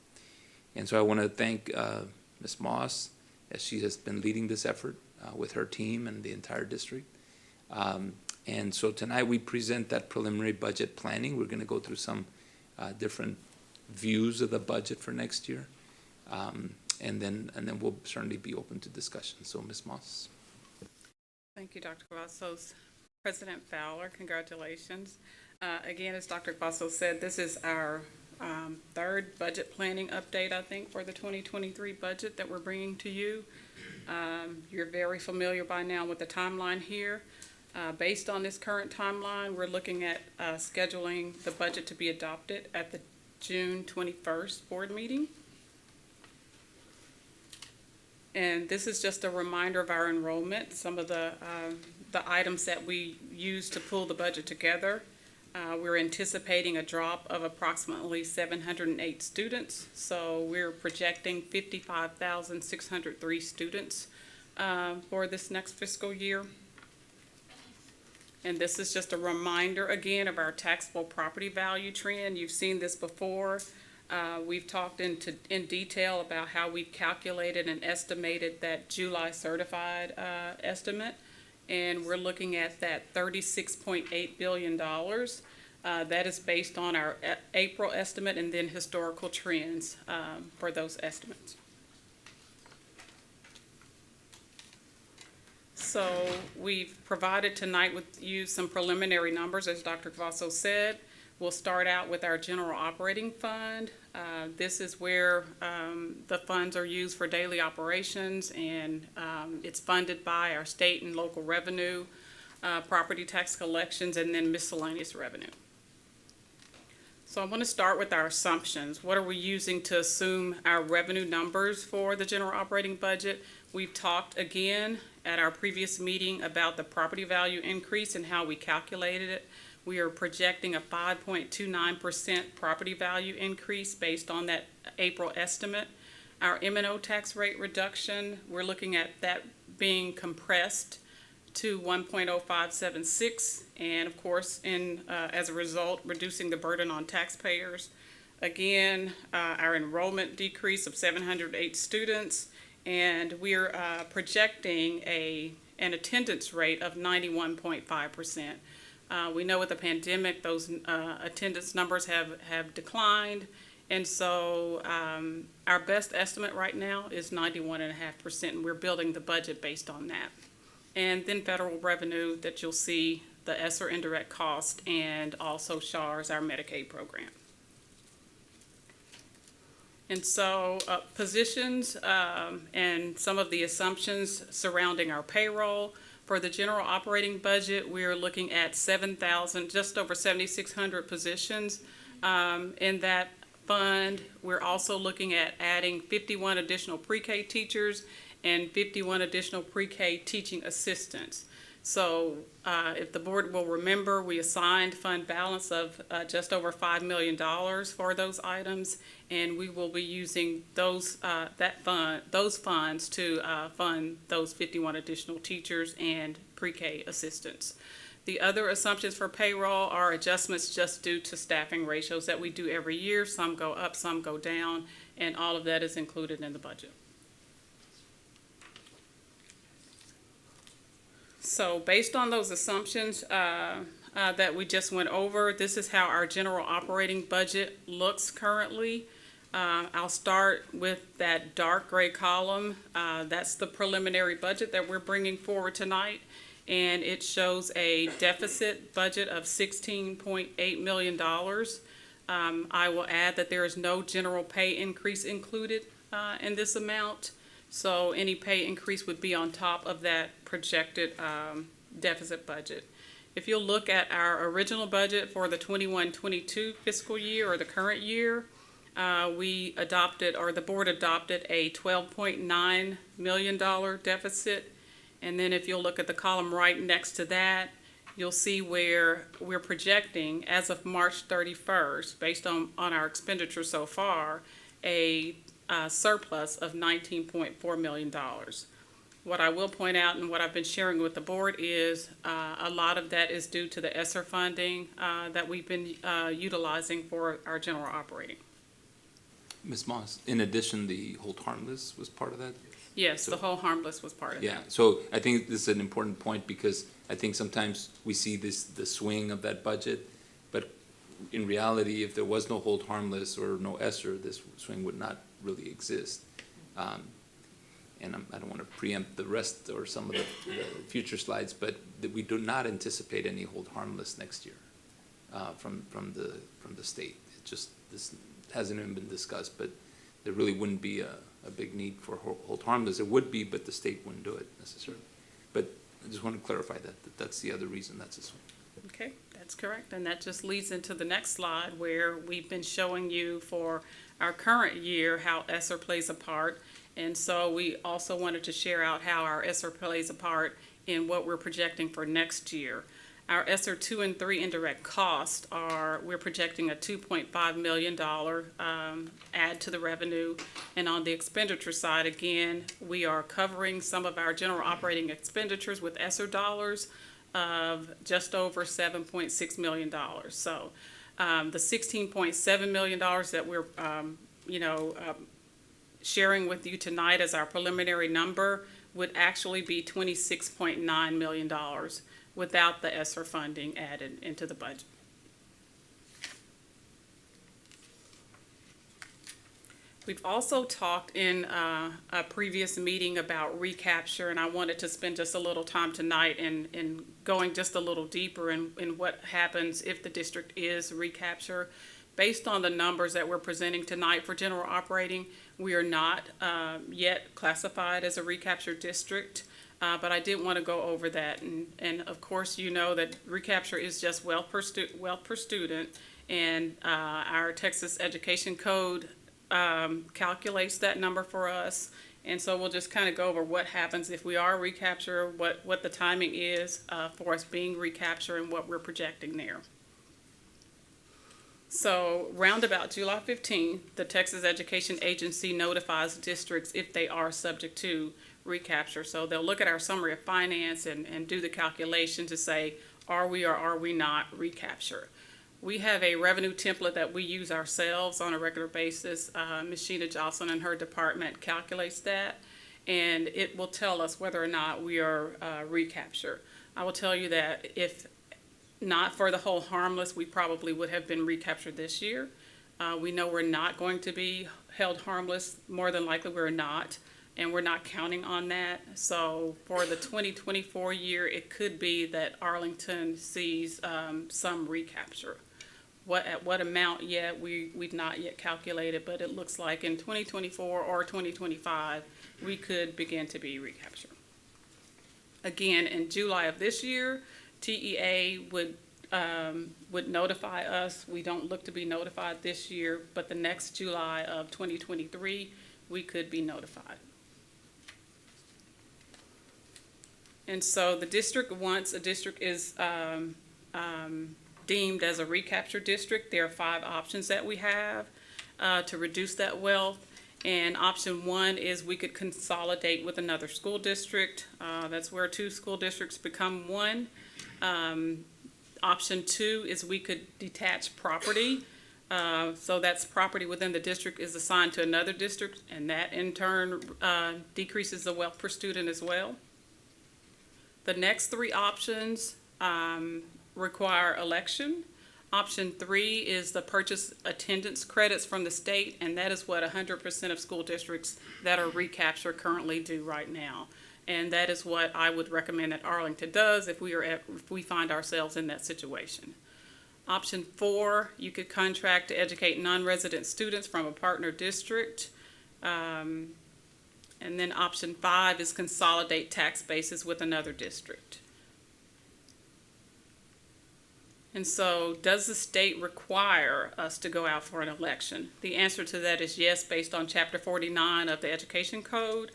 S2: And so I want to thank Ms. Moss, as she has been leading this effort with her team and the entire district. And so tonight we present that preliminary budget planning. We're going to go through some different views of the budget for next year. And then we'll certainly be open to discussion. So Ms. Moss.
S14: Thank you, Dr. Cavazos. President Fowler, congratulations. Again, as Dr. Cavazos said, this is our third budget planning update, I think, for the 2023 budget that we're bringing to you. You're very familiar by now with the timeline here. Based on this current timeline, we're looking at scheduling the budget to be adopted at the June 21st board meeting. And this is just a reminder of our enrollment, some of the items that we use to pull the budget together. We're anticipating a drop of approximately 708 students, so we're projecting 55,603 students for this next fiscal year. And this is just a reminder again of our taxable property value trend. You've seen this before. We've talked in detail about how we've calculated and estimated that July certified estimate. And we're looking at that $36.8 billion. That is based on our April estimate and then historical trends for those estimates. So we've provided tonight with you some preliminary numbers, as Dr. Cavasso said. We'll start out with our general operating fund. This is where the funds are used for daily operations, and it's funded by our state and local revenue, property tax collections, and then miscellaneous revenue. So I want to start with our assumptions. What are we using to assume our revenue numbers for the general operating budget? We've talked again at our previous meeting about the property value increase and how we calculated it. We are projecting a 5.29% property value increase based on that April estimate. Our M&O tax rate reduction, we're looking at that being compressed to 1.0576, and of course, as a result, reducing the burden on taxpayers. Again, our enrollment decrease of 708 students, and we're projecting an attendance rate of 91.5%. We know with the pandemic, those attendance numbers have declined, and so our best estimate right now is 91.5%, and we're building the budget based on that. And then federal revenue that you'll see, the ESSER indirect cost, and also SHARS, our Medicaid program. And so positions and some of the assumptions surrounding our payroll. For the general operating budget, we're looking at 7,000, just over 7,600 positions in that fund. We're also looking at adding 51 additional pre-K teachers and 51 additional pre-K teaching assistants. So if the board will remember, we assigned fund balance of just over $5 million for those items, and we will be using those funds to fund those 51 additional teachers and pre-K assistants. The other assumptions for payroll are adjustments just due to staffing ratios that we do every year. Some go up, some go down, and all of that is included in the budget. So based on those assumptions that we just went over, this is how our general operating budget looks currently. I'll start with that dark gray column. That's the preliminary budget that we're bringing forward tonight, and it shows a deficit budget of $16.8 million. I will add that there is no general pay increase included in this amount. So any pay increase would be on top of that projected deficit budget. If you'll look at our original budget for the 21-22 fiscal year, or the current year, the board adopted a $12.9 million deficit. And then if you'll look at the column right next to that, you'll see where we're projecting, as of March 31st, based on our expenditure so far, a surplus of $19.4 million. What I will point out, and what I've been sharing with the board, is a lot of that is due to the ESSER funding that we've been utilizing for our general operating.
S2: Ms. Moss, in addition, the hold harmless was part of that?
S14: Yes, the whole harmless was part of
S2: Yeah,
S14: that.
S2: so I think this is an important point, because I think sometimes we see the swing of that budget, but in reality, if there was no hold harmless or no ESSER, this swing would not really exist. And I don't want to preempt the rest or some of the future slides, but we do not anticipate any hold harmless next year from the state. It just, this hasn't even been discussed, but there really wouldn't be a big need for hold harmless. It would be, but the state wouldn't do it necessarily. But I just want to clarify that's the other reason that's a swing.
S14: Okay, that's correct. And that just leads into the next slide, where we've been showing you for our current year how ESSER plays a part. And so we also wanted to share out how our ESSER plays a part in what we're projecting for next year. Our ESSER 2 and 3 indirect costs are, we're projecting a $2.5 million add to the revenue. And on the expenditure side, again, we are covering some of our general operating expenditures with ESSER dollars of just over $7.6 million. So the $16.7 million that we're, sharing with you tonight as our preliminary number would actually be $26.9 million without the ESSER funding added into the budget. We've also talked in a previous meeting about recapture, and I wanted to spend just a little time tonight in going just a little deeper in what happens if the district is recapture. Based on the numbers that we're presenting tonight for general operating, we are not yet classified as a recapture district, but I did want to go over that. And of course, you know that recapture is just wealth per student, and our Texas Education Code calculates that number for us. And so we'll just kind of go over what happens if we are recapture, what the timing is for us being recapture, and what we're projecting there. So round about July 15th, the Texas Education Agency notifies districts if they are subject to recapture. So they'll look at our summary of finance and do the calculation to say, are we or are we not recapture? We have a revenue template that we use ourselves on a regular basis. Ms. Sheena Jocelyn and her department calculates that, and it will tell us whether or not we are recapture. I will tell you that if not for the whole harmless, we probably would have been recaptured this year. We know we're not going to be held harmless. More than likely we're not, and we're not counting on that. So for the 2024 year, it could be that Arlington sees some recapture. At what amount yet, we've not yet calculated, but it looks like in 2024 or 2025, we could begin to be recaptured. Again, in July of this year, TEA would notify us. We don't look to be notified this year, but the next July of 2023, we could be notified. And so the district, once a district is deemed as a recapture district, there are 5 options that we have to reduce that wealth. And option 1 is we could consolidate with another school district. That's where 2 school districts become 1. Option 2 is we could detach property. So that's property within the district is assigned to another district, and that in turn decreases the wealth per student as well. The next 3 options require election. Option 3 is the purchase attendance credits from the state, and that is what 100% of school districts that are recapture currently do right now. And that is what I would recommend that Arlington does if we find ourselves in that situation. Option 4, you could contract to educate non-resident students from a partner district. And then option 5 is consolidate tax bases with another district. And so, does the state require us to go out for an election? The answer to that is yes, based on Chapter 49 of the Education Code.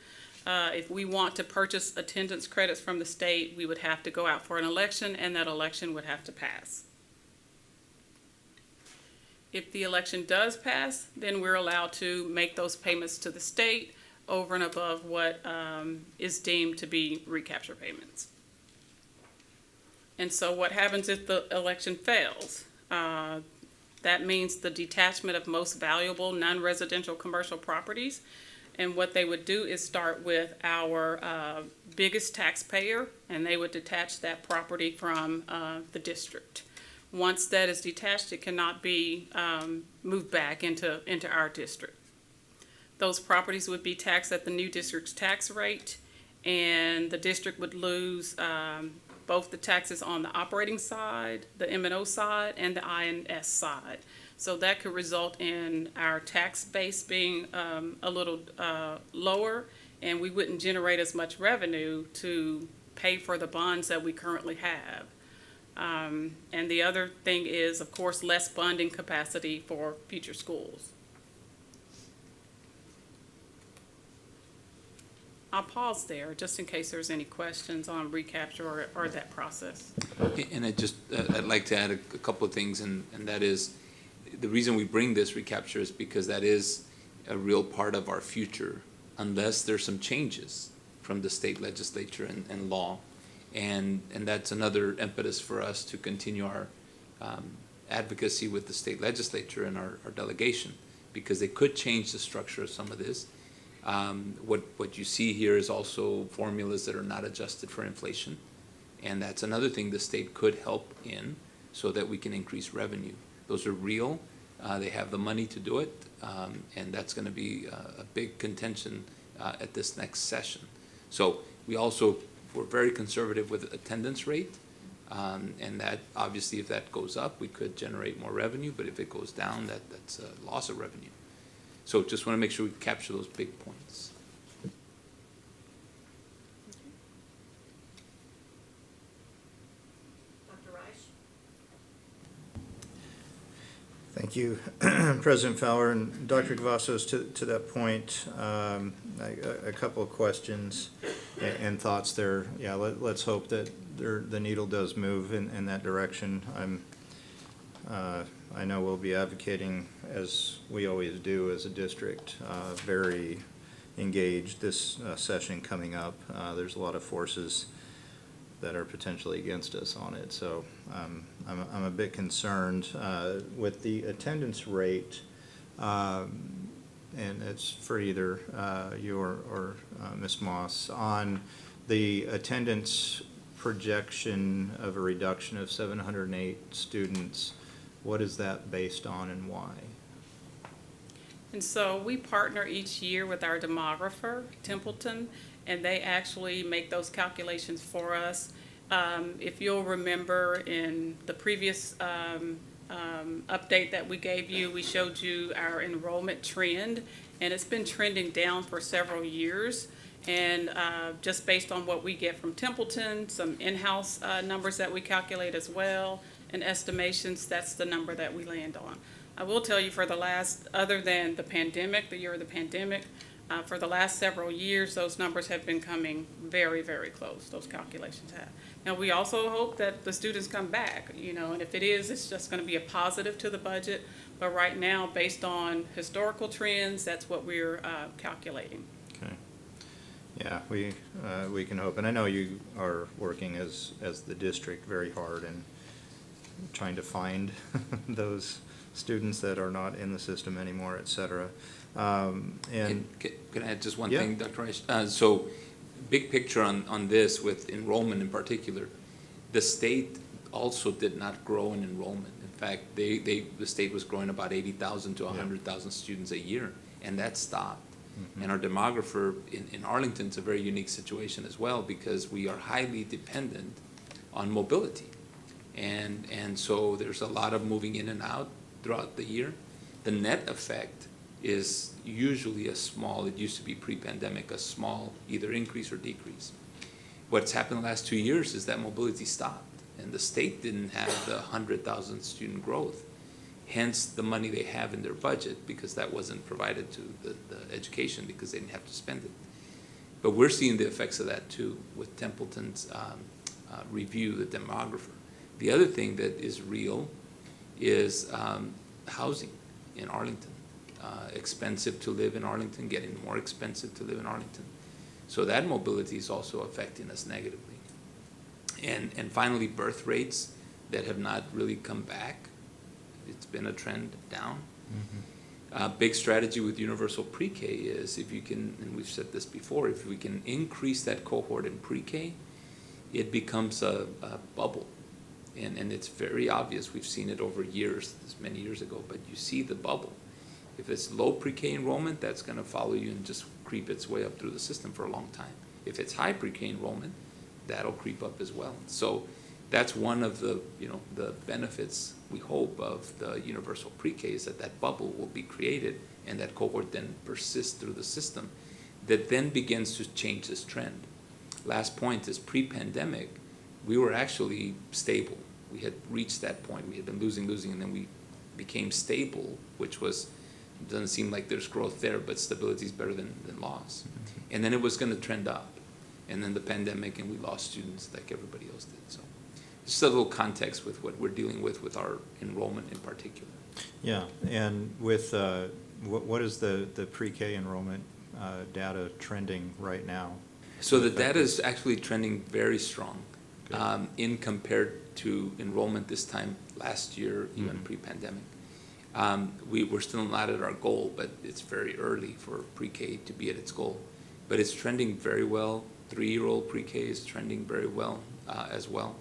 S14: If we want to purchase attendance credits from the state, we would have to go out for an election, and that election would have to pass. If the election does pass, then we're allowed to make those payments to the state over and above what is deemed to be recapture payments. And so what happens if the election fails? That means the detachment of most valuable non-residential commercial properties. And what they would do is start with our biggest taxpayer, and they would detach that property from the district. Once that is detached, it cannot be moved back into our district. Those properties would be taxed at the new district's tax rate, and the district would lose both the taxes on the operating side, the M&O side, and the INS side. So that could result in our tax base being a little lower, and we wouldn't generate as much revenue to pay for the bonds that we currently have. And the other thing is, of course, less bonding capacity for future schools. I'll pause there, just in case there's any questions on recapture or that process.
S2: And I'd like to add a couple of things, and that is, the reason we bring this recapture is because that is a real part of our future, unless there's some changes from the state legislature and law. And that's another impetus for us to continue our advocacy with the state legislature and our delegation, because they could change the structure of some of this. What you see here is also formulas that are not adjusted for inflation. And that's another thing the state could help in so that we can increase revenue. Those are real. They have the money to do it. And that's going to be a big contention at this next session. So we're very conservative with attendance rate. And that, obviously, if that goes up, we could generate more revenue. But if it goes down, that's a loss of revenue. So just want to make sure we capture those big points.
S7: Dr. Reich?
S8: Thank you, President Fowler. And Dr. Cavazos, to that point, a couple of questions and thoughts there. Yeah, let's hope that the needle does move in that direction. I know we'll be advocating, as we always do as a district, very engaged this session coming up. There's a lot of forces that are potentially against us on it. So I'm a bit concerned with the attendance rate, and it's for either you or Ms. Moss, on the attendance projection of a reduction of 708 students. What is that based on and why?
S14: And so we partner each year with our demographer, Templeton, and they actually make those calculations for us. If you'll remember in the previous update that we gave you, we showed you our enrollment trend, and it's been trending down for several years. And just based on what we get from Templeton, some in-house numbers that we calculate as well, and estimations, that's the number that we land on. I will tell you, for the last, other than the pandemic, the year of the pandemic, for the last several years, those numbers have been coming very, very close, those calculations have. Now, we also hope that the students come back, and if it is, it's just going to be a positive to the budget. But right now, based on historical trends, that's what we're calculating.
S8: Okay. Yeah, we can hope. And I know you are working as the district very hard and trying to find those students that are not in the system anymore, et cetera. And
S2: Can I add just one
S8: Yeah.
S2: thing, Dr. Reich? So big picture on this with enrollment in particular, the state also did not grow in enrollment. In fact, the state was growing about 80,000 to 100,000 students a year, and that stopped. And our demographer in Arlington is a very unique situation as well, because we are highly dependent on mobility. And so there's a lot of moving in and out throughout the year. The net effect is usually a small, it used to be pre-pandemic, a small either increase or decrease. What's happened the last 2 years is that mobility stopped, and the state didn't have the 100,000 student growth. Hence the money they have in their budget, because that wasn't provided to the education because they didn't have to spend it. But we're seeing the effects of that too with Templeton's review, the demographer. The other thing that is real is housing in Arlington. Expensive to live in Arlington, getting more expensive to live in Arlington. So that mobility is also affecting us negatively. And finally, birth rates that have not really come back. It's been a trend down. Big strategy with universal pre-K is if you can, and we've said this before, if we can increase that cohort in pre-K, it becomes a bubble. And it's very obvious. We've seen it over years, this many years ago, but you see the bubble. If it's low pre-K enrollment, that's going to follow you and just creep its way up through the system for a long time. If it's high pre-K enrollment, that'll creep up as well. So that's one of the, the benefits, we hope, of the universal pre-K is that bubble will be created and that cohort then persists through the system, that then begins to change this trend. Last point is pre-pandemic, we were actually stable. We had reached that point. We had been losing, and then we became stable, which was doesn't seem like there's growth there, but stability is better than loss. And then it was gonna trend up, and then the pandemic, and we lost students like everybody else did, so. Just a little context with what we're dealing with our enrollment in particular.
S8: Yeah, and with, what is the pre-K enrollment data trending right now?
S2: So the data is actually trending very strong, in compared to enrollment this time last year, even pre-pandemic. We're still not at our goal, but it's very early for pre-K to be at its goal. But it's trending very well. 3-year-old pre-K is trending very well as well.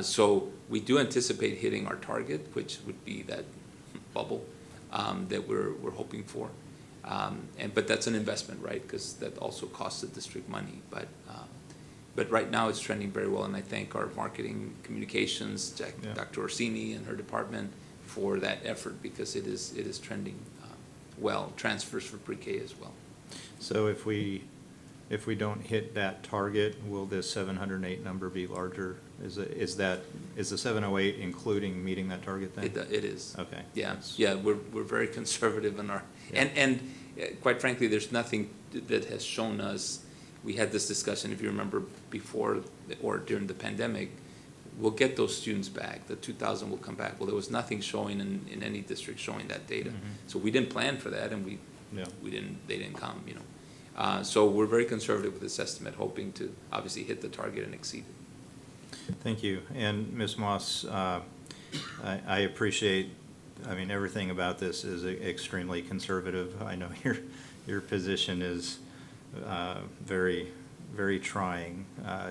S2: So we do anticipate hitting our target, which would be that bubble that we're hoping for. But that's an investment, right? Because that also costs the district money. But right now it's trending very well, and I thank our marketing communications, Dr. Orsini and her department for that effort, because it is trending well. Transfers for pre-K as well.
S8: So if we don't hit that target, will this 708 number be larger? Is the 708 including meeting that target then?
S2: It is.
S8: Okay.
S2: Yeah, we're very conservative in our, and quite frankly, there's nothing that has shown us. We had this discussion, if you remember, before or during the pandemic. We'll get those students back. The 2,000 will come back. Well, there was nothing showing in any district showing that data. So we didn't plan for that, and they didn't come, you know. So we're very conservative with this estimate, hoping to obviously hit the target and exceed it.
S8: Thank you. And Ms. Moss, I appreciate, everything about this is extremely conservative. I know your position is very, very trying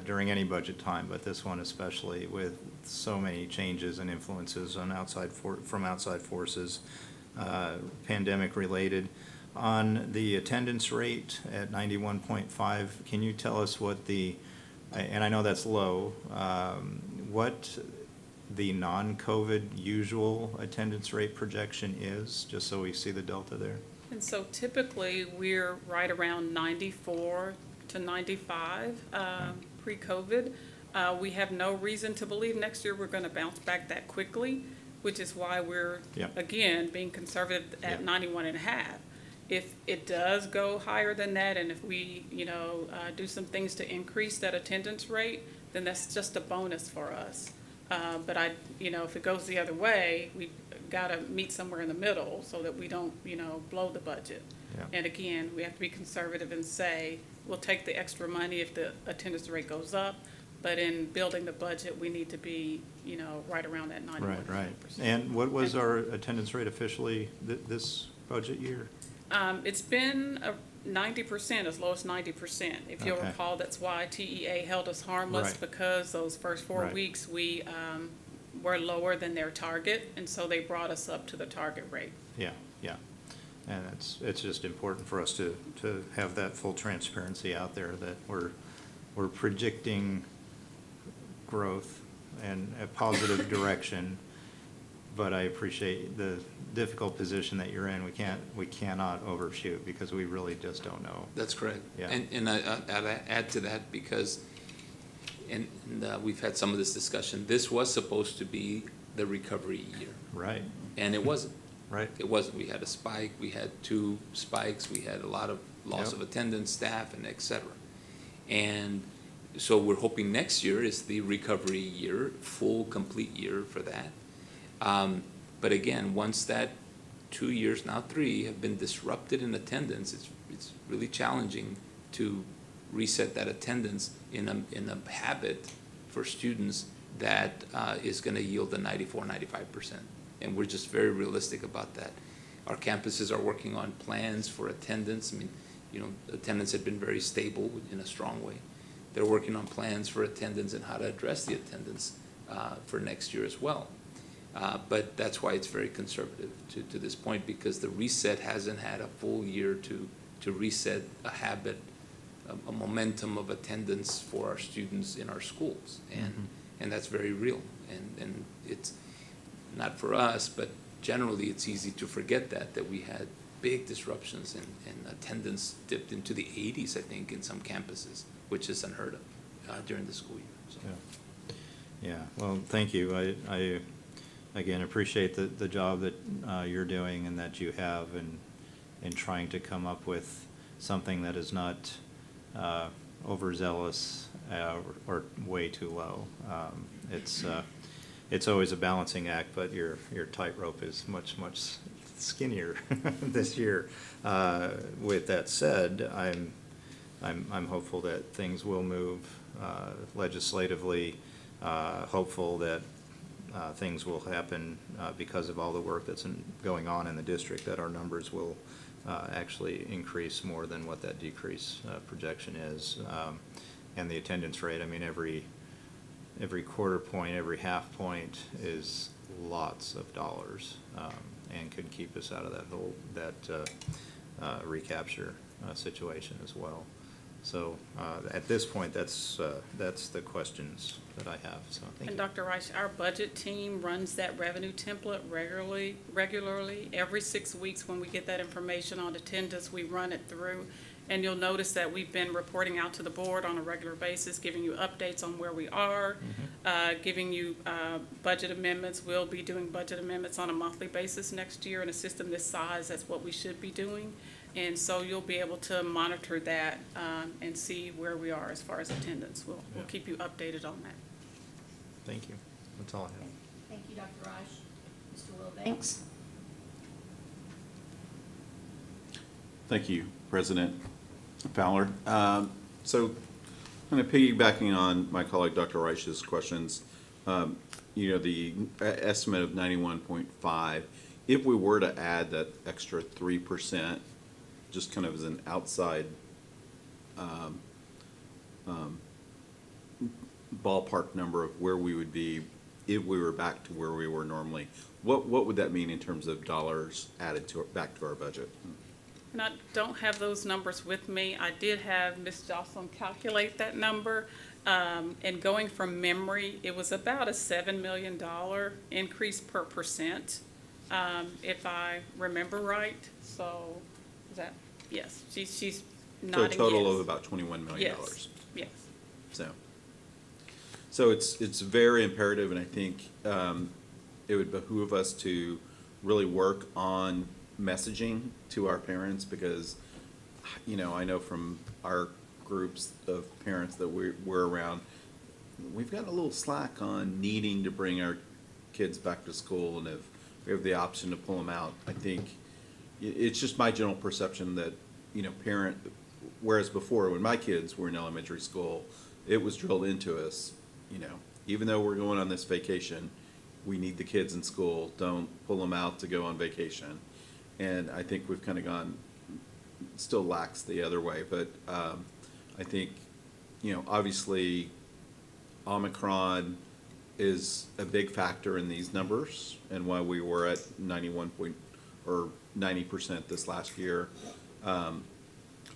S8: during any budget time, but this one especially, with so many changes and influences on from outside forces, pandemic related. On the attendance rate at 91.5, can you tell us what and I know that's low, what the non-COVID usual attendance rate projection is, just so we see the delta there?
S14: And so typically, we're right around 94 to 95 pre-COVID. We have no reason to believe next year we're going to bounce back that quickly, which is why we're, again, being conservative at 91 and a half. If it does go higher than that, and if we, do some things to increase that attendance rate, then that's just a bonus for us. But if it goes the other way, we got to meet somewhere in the middle so that we don't, blow the budget. And again, we have to be conservative and say, we'll take the extra money if the attendance rate goes up, but in building the budget, we need to be, right around that 91%.
S8: Right. And what was our attendance rate officially this budget year?
S14: It's been 90%, as low as 90%. If you'll recall, that's why TEA held us harmless, because those first 4 weeks we were lower than their target, and so they brought us up to the target rate.
S8: Yeah. And it's just important for us to have that full transparency out there, that we're predicting growth and a positive direction. But I appreciate the difficult position that you're in. We cannot overshoot, because we really just don't know.
S2: That's correct.
S8: Yeah.
S2: And I'd add to that, because, and we've had some of this discussion, this was supposed to be the recovery year.
S8: Right.
S2: And it wasn't.
S8: Right.
S2: It wasn't. We had a spike, we had 2 spikes, we had a lot of loss of attendance, staff, and et cetera. And so we're hoping next year is the recovery year, full, complete year for that. But again, once that 2 years, now 3, have been disrupted in attendance, it's really challenging to reset that attendance in a habit for students that is going to yield the 94, 95%. And we're just very realistic about that. Our campuses are working on plans for attendance. Attendance had been very stable in a strong way. They're working on plans for attendance and how to address the attendance for next year as well. But that's why it's very conservative to this point, because the reset hasn't had a full year to reset a habit, a momentum of attendance for our students in our schools. And that's very real. And it's not for us, but generally it's easy to forget that we had big disruptions and attendance dipped into the 80s, I think, in some campuses, which is unheard of during the school year. So.
S8: Yeah. Well, thank you. I again, appreciate the job that you're doing and that you have in trying to come up with something that is not overzealous or way too low. It's always a balancing act, but your tightrope is much skinnier this year. With that said, I'm hopeful that things will move legislatively. Hopeful that things will happen because of all the work that's going on in the district, that our numbers will actually increase more than what that decrease projection is. And the attendance rate, I mean, every quarter point, every half point is lots of dollars, and could keep us out of that recapture situation as well. So at this point, that's the questions that I have. So thank you.
S14: And Dr. Reich, our budget team runs that revenue template regularly. Every 6 weeks when we get that information on attendance, we run it through. And you'll notice that we've been reporting out to the board on a regular basis, giving you updates on where we are, giving you budget amendments. We'll be doing budget amendments on a monthly basis next year. In a system this size, that's what we should be doing. And so you'll be able to monitor that and see where we are as far as attendance. We'll keep you updated on that.
S8: Thank you. That's all I have.
S7: Thank you, Dr. Raj. Mr. Wilbanks?
S13: Thank you, President Fowler. So kind of piggybacking on my colleague Dr. Reich's questions, the estimate of 91.5, if we were to add that extra 3%, just kind of as an outside ballpark number of where we would be if we were back to where we were normally, what would that mean in terms of dollars added back to our budget?
S14: And I don't have those numbers with me. I did have Ms. Jocelyn calculate that number. And going from memory, it was about a $7 million increase per percent, if I remember right. So, is that, yes, she's nodding yes.
S13: So a total of about $21 million.
S14: Yes.
S13: So it's very imperative, and I think it would behoove us to really work on messaging to our parents, because I know from our groups of parents that we're around, we've got a little slack on needing to bring our kids back to school, and if we have the option to pull them out, I think it's just my general perception that whereas before when my kids were in elementary school, it was drilled into us, even though we're going on this vacation, we need the kids in school, don't pull them out to go on vacation. And I think we've kind of gone, still lax the other way, but I think, obviously Omicron is a big factor in these numbers and why we were at 90% this last year.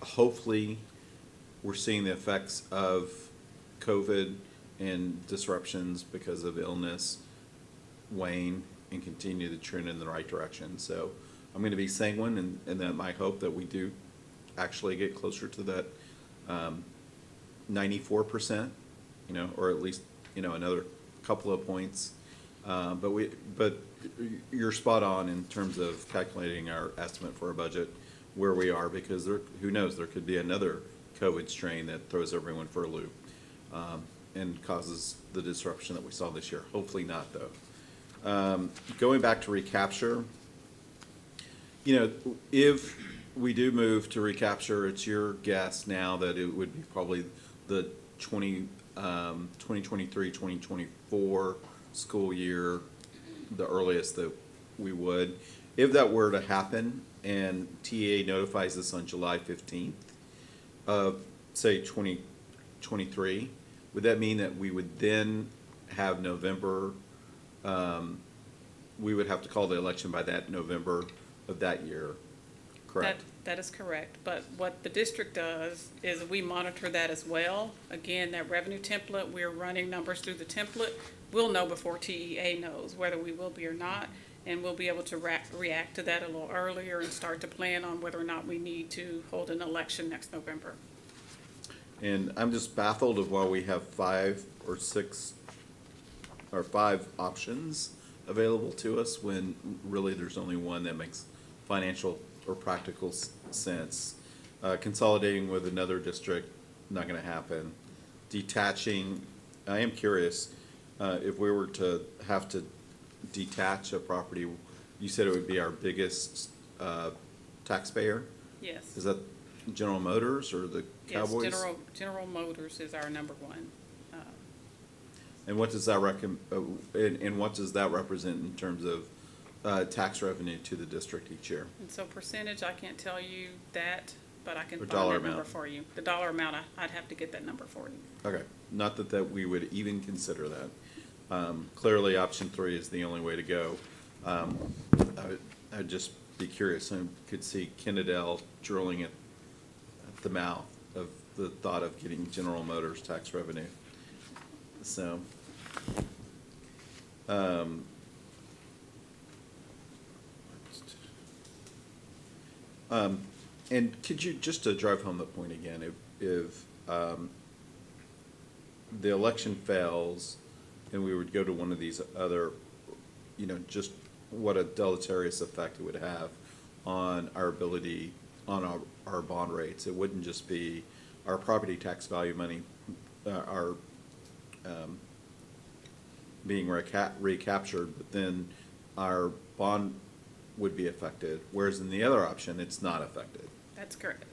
S13: Hopefully we're seeing the effects of COVID and disruptions because of illness wane and continue to trend in the right direction. So I'm going to be sanguine, and that my hope that we do actually get closer to that 94%, or at least another couple of points. But you're spot on in terms of calculating our estimate for our budget where we are, because who knows, there could be another COVID strain that throws everyone for a loop and causes the disruption that we saw this year. Hopefully not, though. Going back to recapture. If we do move to recapture, it's your guess now that it would be probably the 2023, 2024 school year, the earliest that we would. If that were to happen and TA notifies us on July 15th of, say, 2023, would that mean that we would then have November, we would have to call the election by that November of that year, correct?
S14: That is correct. But what the district does is we monitor that as well. Again, that revenue template, we're running numbers through the template. We'll know before TEA knows whether we will be or not, and we'll be able to react to that a little earlier and start to plan on whether or not we need to hold an election next November.
S13: And I'm just baffled of why we have 5 or 6 or 5 options available to us when really there's only one that makes financial or practical sense. Consolidating with another district, not gonna happen. Detaching, I am curious, if we were to have to detach a property, you said it would be our biggest taxpayer?
S14: Yes.
S13: Is that General Motors or the Cowboys?
S14: Yes, General Motors is our number one.
S13: And what does that and what does that represent in terms of tax revenue to the district each year?
S14: And so percentage, I can't tell you that, but I can
S13: Or
S14: find
S13: dollar
S14: that number
S13: amount.
S14: for you. The dollar amount, I'd have to get that number for you.
S13: Okay, not that we would even consider that. Clearly, option 3 is the only way to go. I'd just be curious, I could see Kennedale drilling at the mouth of the thought of getting General Motors tax revenue. So, and could you, just to drive home the point again, if the election fails and we would go to one of these other, just what a deleterious effect it would have on our ability, on our bond rates. It wouldn't just be our property tax value money, our being recaptured, but then our bond would be affected, whereas in the other option, it's not affected.
S14: That's correct.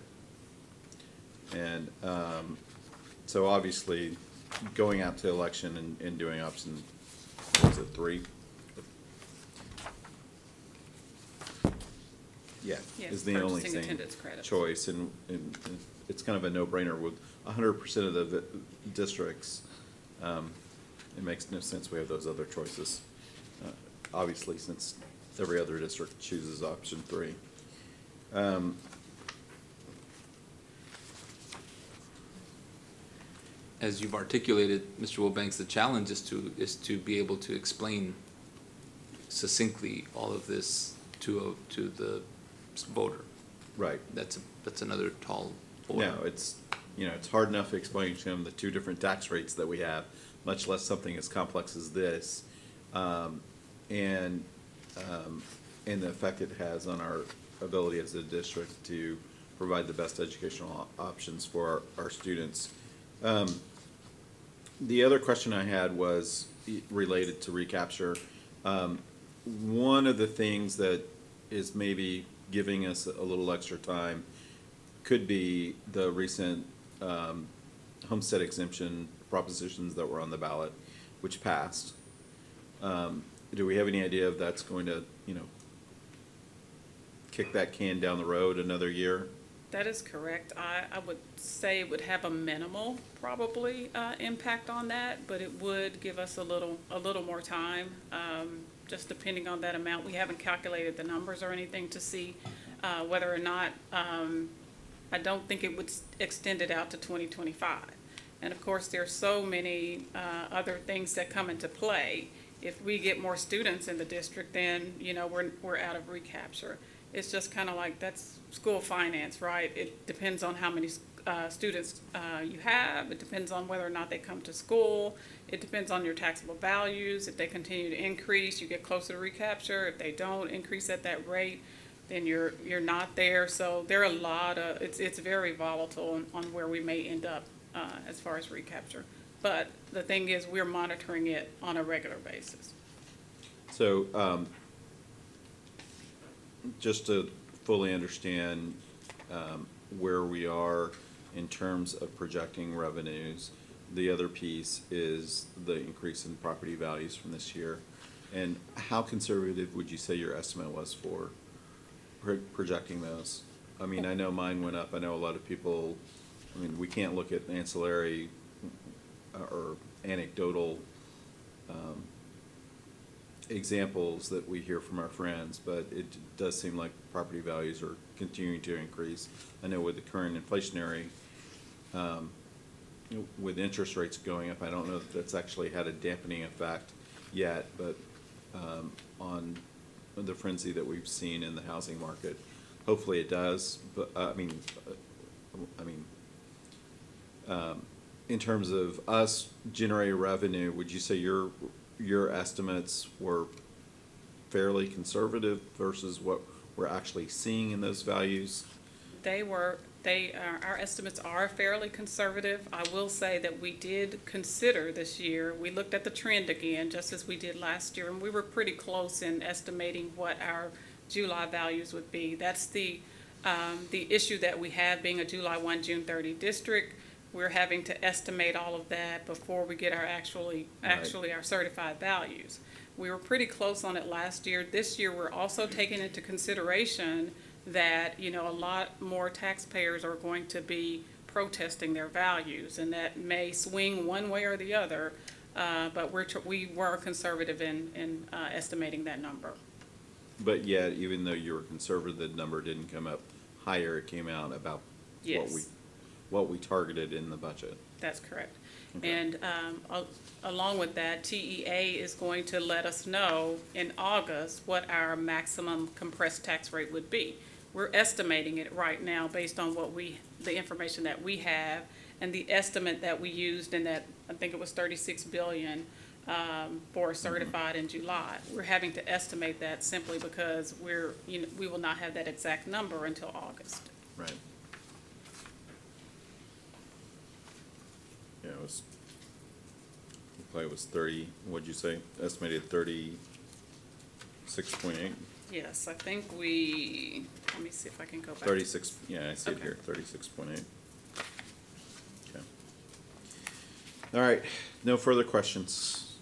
S13: And so obviously, going out to election and doing option, what was it, 3? Yeah,
S14: Yes,
S13: is the only
S14: purchasing
S13: thing,
S14: attendance credits.
S13: choice, and it's kind of a no-brainer with 100% of the districts. It makes no sense we have those other choices, obviously, since every other district chooses option 3.
S2: As you've articulated, Mr. Wilbanks, the challenge is to be able to explain succinctly all of this to the voter.
S13: Right.
S2: That's another tall order.
S13: No, it's hard enough to explain to them the 2 different tax rates that we have, much less something as complex as this, and the effect it has on our ability as a district to provide the best educational options for our students. The other question I had was related to recapture. One of the things that is maybe giving us a little extra time could be the recent homestead exemption propositions that were on the ballot, which passed. Do we have any idea if that's going to, kick that can down the road another year?
S14: That is correct. I would say it would have a minimal, probably, impact on that, but it would give us a little more time, just depending on that amount. We haven't calculated the numbers or anything to see whether or not, I don't think it would extend it out to 2025. And of course, there's so many other things that come into play. If we get more students in the district, then, we're out of recapture. It's just kind of like, that's school finance, right? It depends on how many students you have. It depends on whether or not they come to school. It depends on your taxable values. If they continue to increase, you get closer to recapture. If they don't increase at that rate, then you're not there. So there are a lot of, it's very volatile on where we may end up as far as recapture. But the thing is, we're monitoring it on a regular basis.
S13: So, just to fully understand where we are in terms of projecting revenues, the other piece is the increase in property values from this year. And how conservative would you say your estimate was for projecting those? I mean, I know mine went up. I know a lot of people, we can't look at ancillary or anecdotal examples that we hear from our friends, but it does seem like property values are continuing to increase. I know with the current inflationary, with interest rates going up, I don't know if that's actually had a dampening effect yet, but on the frenzy that we've seen in the housing market, hopefully it does. But in terms of us generating revenue, would you say your estimates were fairly conservative versus what we're actually seeing in those values?
S14: Our estimates are fairly conservative. I will say that we did consider this year, we looked at the trend again, just as we did last year, and we were pretty close in estimating what our July values would be. That's the issue that we have being a July 1, June 30 district. We're having to estimate all of that before we get our actually our certified values. We were pretty close on it last year. This year, we're also taking into consideration that, a lot more taxpayers are going to be protesting their values, and that may swing one way or the other, but we were conservative in estimating that number.
S13: But yet, even though you were conservative, the number didn't come up higher, it came out about
S14: Yes.
S13: what we targeted in the budget.
S14: That's correct.
S13: Okay.
S14: And along with that, TEA is going to let us know in August what our maximum compressed tax rate would be. We're estimating it right now based on the information that we have and the estimate that we used in that, I think it was 36 billion for certified in July. We're having to estimate that simply because we will not have that exact number until August.
S13: Right. Yeah, it was, looked like it was 30, what'd you say? Estimated 36.8?
S14: Yes, I think let me see if I can go back.
S13: 36, yeah, I see it
S14: Okay.
S13: here, 36.8. Okay. All right, no further questions.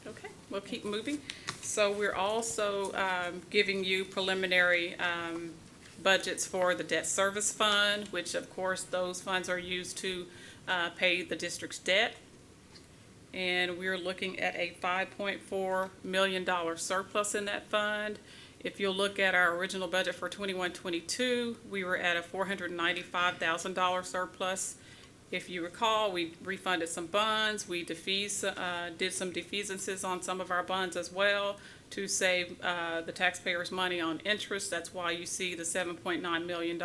S14: Okay, we'll keep moving. So we're also giving you preliminary budgets for the debt service fund, which of course those funds are used to pay the district's debt. And we're looking at a $5.4 million surplus in that fund. If you'll look at our original budget for 21-22, we were at a $495,000 surplus. If you recall, we refunded some bonds. We did some defeasances on some of our bonds as well to save the taxpayers money on interest. That's why you see the $7.9 million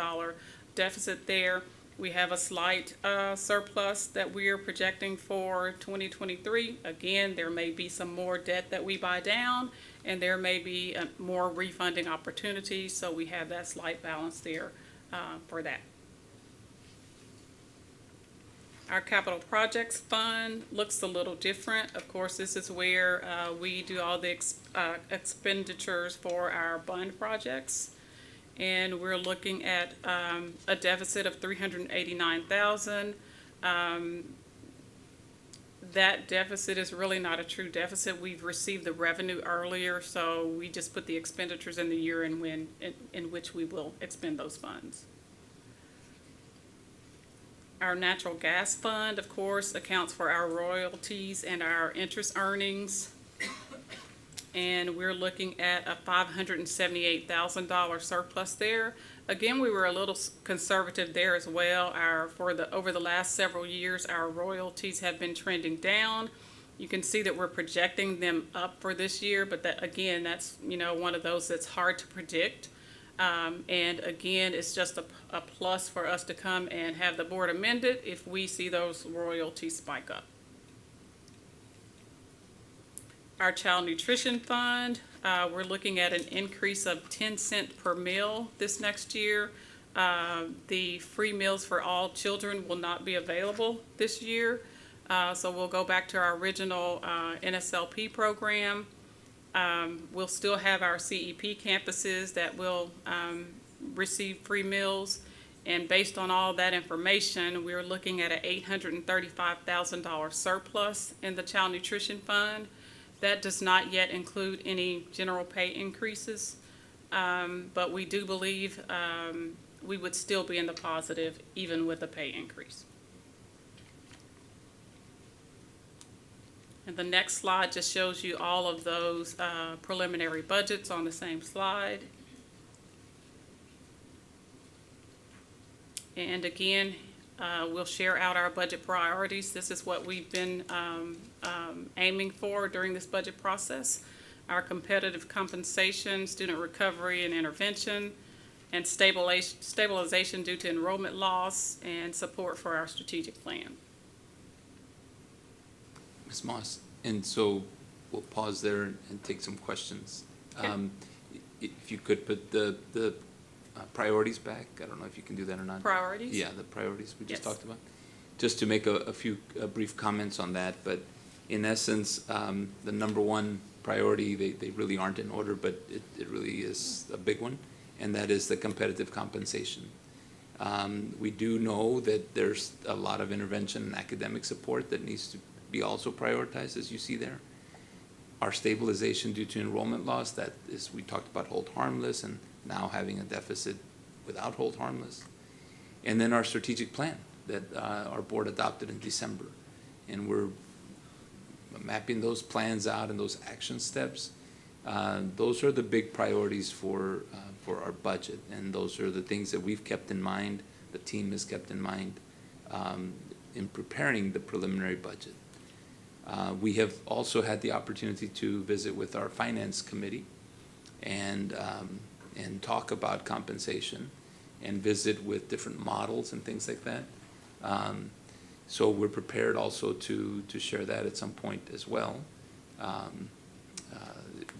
S14: deficit there. We have a slight surplus that we are projecting for 2023. Again, there may be some more debt that we buy down, and there may be more refunding opportunities, so we have that slight balance there for that. Our capital projects fund looks a little different. Of course, this is where we do all the expenditures for our bond projects. And we're looking at a deficit of $389,000. That deficit is really not a true deficit. We've received the revenue earlier, so we just put the expenditures in the year in which we will expend those funds. Our natural gas fund, of course, accounts for our royalties and our interest earnings. And we're looking at a $578,000 surplus there. Again, we were a little conservative there as well. Over the last several years, our royalties have been trending down. You can see that we're projecting them up for this year, but that's one of those that's hard to predict. And again, it's just a plus for us to come and have the board amend it if we see those royalties spike up. Our child nutrition fund, we're looking at an increase of 10 cents per meal this next year. The free meals for all children will not be available this year. So we'll go back to our original NSLP program. We'll still have our CEP campuses that will receive free meals. And based on all that information, we're looking at an $835,000 surplus in the child nutrition fund. That does not yet include any general pay increases, but we do believe we would still be in the positive even with a pay increase. And the next slide just shows you all of those preliminary budgets on the same slide. And again, we'll share out our budget priorities. This is what we've been aiming for during this budget process. Our competitive compensation, student recovery and intervention, and stabilization due to enrollment loss, and support for our strategic plan.
S2: Ms. Moss, and so we'll pause there and take some questions. If you could put the priorities back, I don't know if you can do that or not.
S14: Priorities?
S2: Yeah, the priorities we just
S14: Yes.
S2: talked about. Just to make a few brief comments on that, but in essence, the number one priority, they really aren't in order, but it really is a big one, and that is the competitive compensation. We do know that there's a lot of intervention and academic support that needs to be also prioritized, as you see there. Our stabilization due to enrollment loss, that is, we talked about hold harmless and now having a deficit without hold harmless. And then our strategic plan that our board adopted in December. And we're mapping those plans out and those action steps. Those are the big priorities for our budget. And those are the things that we've kept in mind, the team has kept in mind in preparing the preliminary budget. We have also had the opportunity to visit with our finance committee and talk about compensation and visit with different models and things like that. So we're prepared also to share that at some point as well.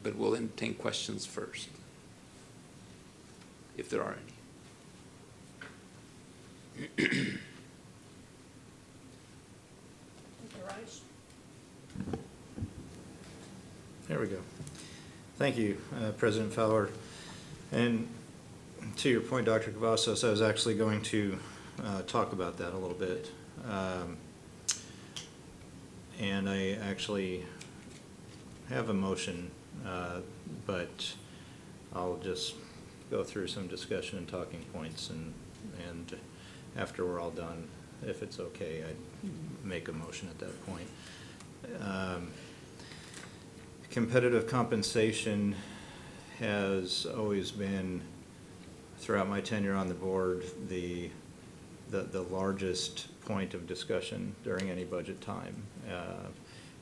S2: But we'll entertain questions first, if there are any.
S8: There we go. Thank you, President Fowler. And to your point, Dr. Cavazos, I was actually going to talk about that a little bit. And I actually have a motion, but I'll just go through some discussion and talking points, and after we're all done, if it's okay, I'd make a motion at that point. Competitive compensation has always been, throughout my tenure on the board, the largest point of discussion during any budget time.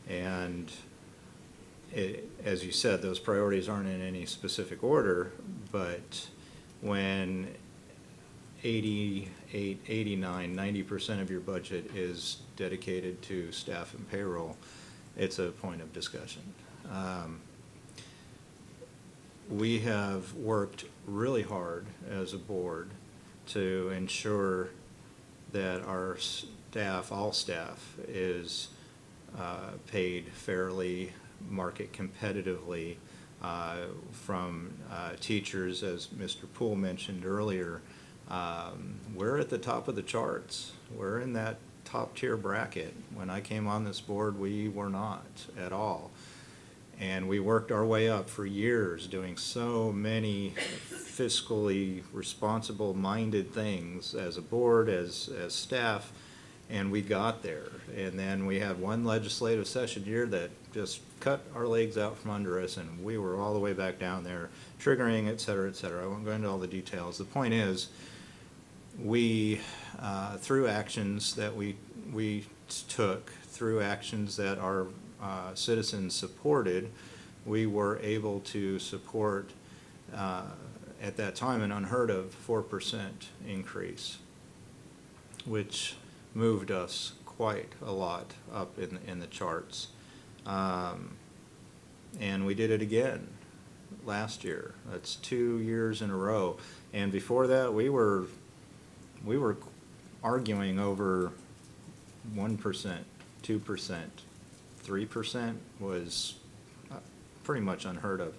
S8: And as you said, those priorities aren't in any specific order, but when 88, 89, 90% of your budget is dedicated to staff and payroll, it's a point of discussion. We have worked really hard as a board to ensure that our staff, all staff, is paid fairly, market competitively, from teachers, as Mr. Poole mentioned earlier. We're at the top of the charts. We're in that top tier bracket. When I came on this board, we were not at all. And we worked our way up for years, doing so many fiscally responsible-minded things as a board, as staff, and we got there. And then we had one legislative session year that just cut our legs out from under us, and we were all the way back down there, triggering, et cetera, et cetera. I won't go into all the details. The point is, we, through actions that we took, through actions that our citizens supported, we were able to support, at that time, an unheard of 4% increase, which moved us quite a lot up in the charts. And we did it again last year. That's 2 years in a row. And before that, we were arguing over 1%, 2%. 3% was pretty much unheard of.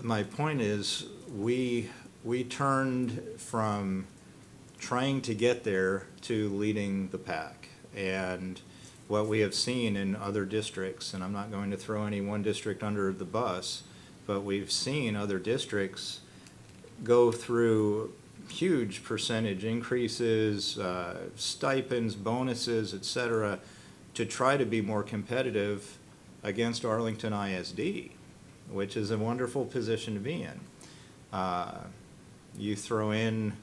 S8: My point is, we turned from trying to get there to leading the pack. And what we have seen in other districts, and I'm not going to throw any one district under the bus, but we've seen other districts go through huge percentage increases, stipends, bonuses, et cetera, to try to be more competitive against Arlington ISD, which is a wonderful position to be in. You throw in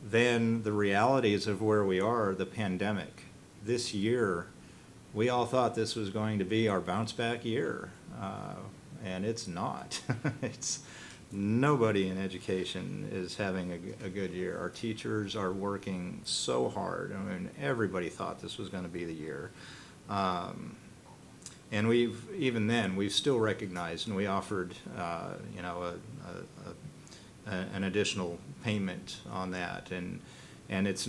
S8: then the realities of where we are, the pandemic. This year, we all thought this was going to be our bounce back year, and it's not. It's nobody in education is having a good year. Our teachers are working so hard. I mean, everybody thought this was going to be the year. And even then, we've still recognized, and we offered, an additional payment on that. And it's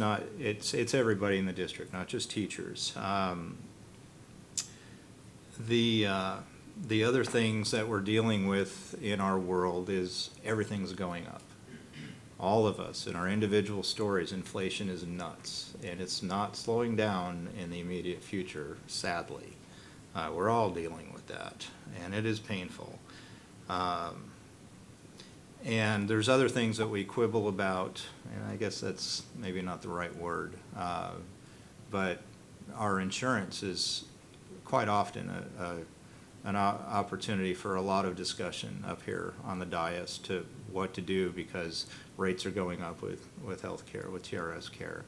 S8: everybody in the district, not just teachers. The other things that we're dealing with in our world is everything's going up. All of us, in our individual stories, inflation is nuts, and it's not slowing down in the immediate future, sadly. We're all dealing with that, and it is painful. And there's other things that we quibble about, and I guess that's maybe not the right word, but our insurance is quite often an opportunity for a lot of discussion up here on the dais to what to do because rates are going up with health care, with TRS care.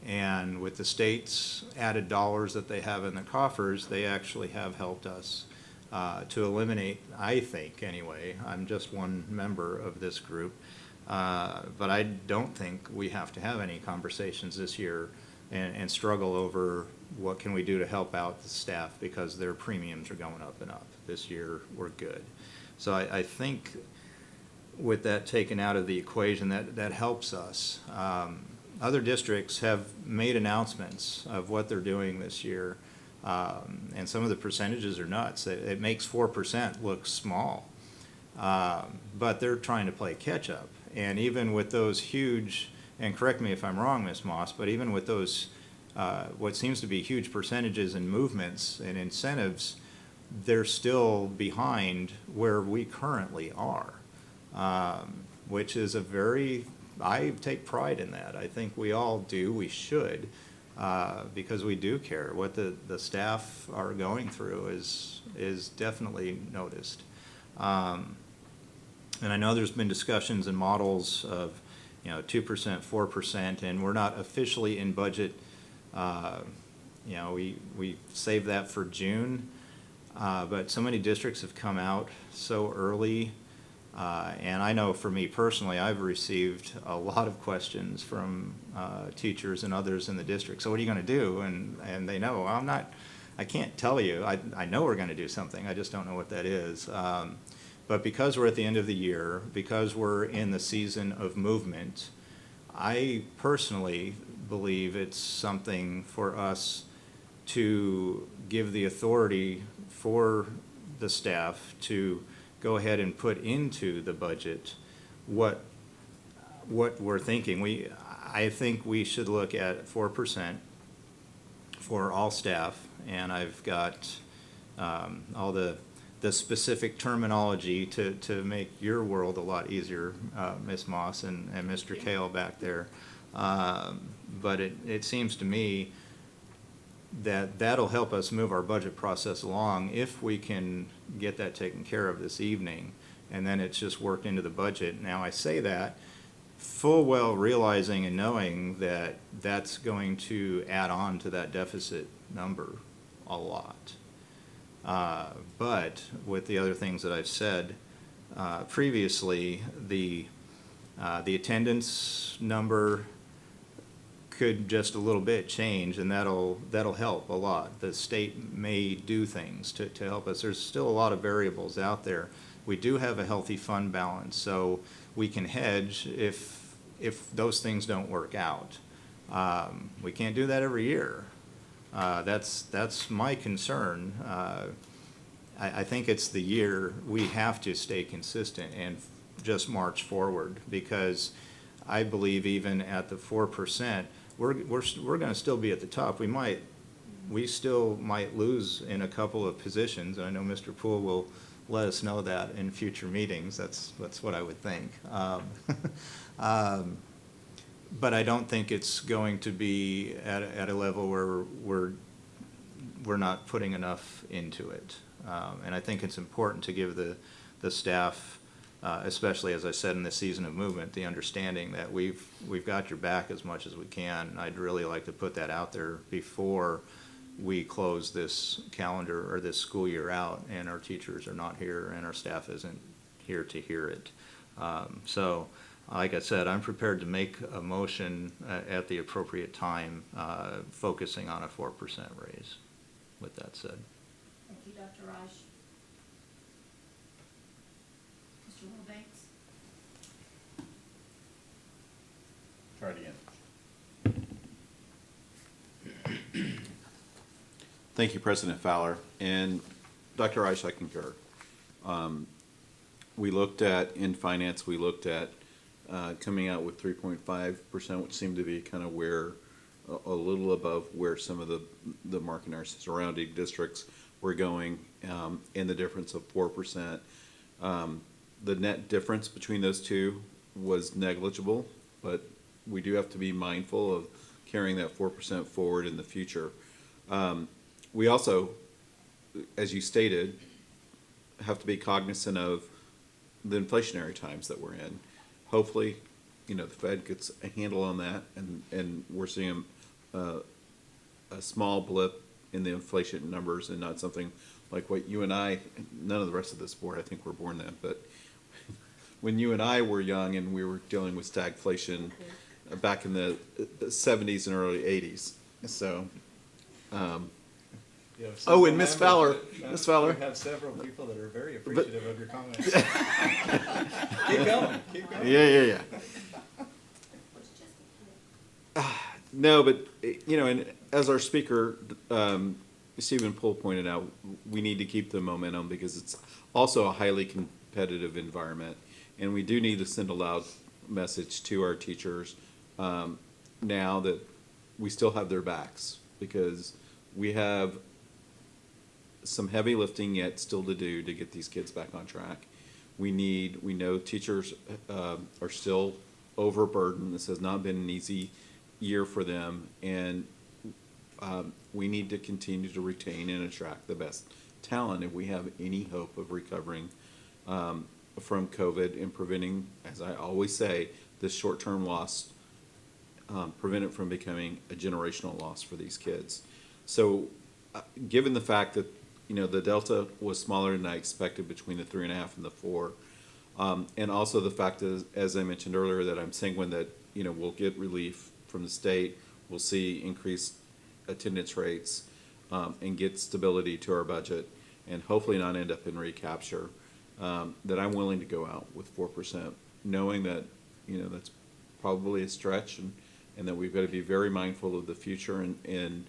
S8: And with the state's added dollars that they have in the coffers, they actually have helped us to eliminate, I think anyway, I'm just one member of this group, but I don't think we have to have any conversations this year and struggle over what can we do to help out the staff because their premiums are going up and up. This year, we're good. So I think with that taken out of the equation, that helps us. Other districts have made announcements of what they're doing this year, and some of the percentages are nuts. It makes 4% look small, but they're trying to play catch up. And even with those huge, and correct me if I'm wrong, Ms. Moss, but even with those, what seems to be huge percentages and movements and incentives, they're still behind where we currently are, which is I take pride in that. I think we all do, we should, because we do care. What the staff are going through is definitely noticed. And I know there's been discussions and models of 2%, 4%, and we're not officially in budget. We saved that for June, but so many districts have come out so early. And I know for me personally, I've received a lot of questions from teachers and others in the district. So what are you going to do? And they know, I can't tell you. I know we're going to do something. I just don't know what that is. But because we're at the end of the year, because we're in the season of movement, I personally believe it's something for us to give the authority for the staff to go ahead and put into the budget what we're thinking. I think we should look at 4% for all staff, and I've got all the specific terminology to make your world a lot easier, Ms. Moss and Mr. Kale back there. But it seems to me that'll help us move our budget process along if we can get that taken care of this evening, and then it's just worked into the budget. Now, I say that full well realizing and knowing that that's going to add on to that deficit number a lot. But with the other things that I've said previously, the attendance number could just a little bit change, and that'll help a lot. The state may do things to help us. There's still a lot of variables out there. We do have a healthy fund balance, so we can hedge if those things don't work out. We can't do that every year. That's my concern. I think it's the year we have to stay consistent and just march forward, because I believe even at the 4%, we're going to still be at the top. We still might lose in a couple of positions, and I know Mr. Poole will let us know that in future meetings. That's what I would think. But I don't think it's going to be at a level where we're not putting enough into it. And I think it's important to give the staff, especially as I said in this season of movement, the understanding that we've got your back as much as we can. I'd really like to put that out there before we close this calendar or this school year out and our teachers are not here and our staff isn't here to hear it. So like I said, I'm prepared to make a motion at the appropriate time, focusing on a 4% raise, with that said.
S7: Thank you, Dr. Dr. Raj? Mr. Wilbanks?
S13: Try it again. Thank you, President Fowler. And Dr. Reich, I concur. We looked at, in finance, we looked at coming out with 3.5%, which seemed to be kind of where, a little above where some of the market and our surrounding districts were going, and the difference of 4%. The net difference between those two was negligible, but we do have to be mindful of carrying that 4% forward in the future. We also, as you stated, have to be cognizant of the inflationary times that we're in. Hopefully, the Fed gets a handle on that, and we're seeing a small blip in the inflation numbers and not something like what you and I, none of the rest of this board, I think we're born then, but when you and I were young and we were dealing with stagflation back in the 70s and early 80s. So, oh, and Miss Fowler, Miss Fowler.
S8: We have several people that are very appreciative of your comments. Keep going, keep going.
S13: Yeah. No, but, and as our speaker, Stephen Poole pointed out, we need to keep the momentum because it's also a highly competitive environment. And we do need to send a loud message to our teachers now that we still have their backs, because we have some heavy lifting yet still to do to get these kids back on track. We know teachers are still overburdened. This has not been an easy year for them, and we need to continue to retain and attract the best talent if we have any hope of recovering from COVID and preventing, as I always say, this short-term loss, prevent it from becoming a generational loss for these kids. So given the fact that the delta was smaller than I expected between the 3.5 and the 4, and also the fact that, as I mentioned earlier, that I'm sanguine that we'll get relief from the state, we'll see increased attendance rates, and get stability to our budget, and hopefully not end up in recapture. That I'm willing to go out with 4%, knowing that that's probably a stretch, and that we've got to be very mindful of the future and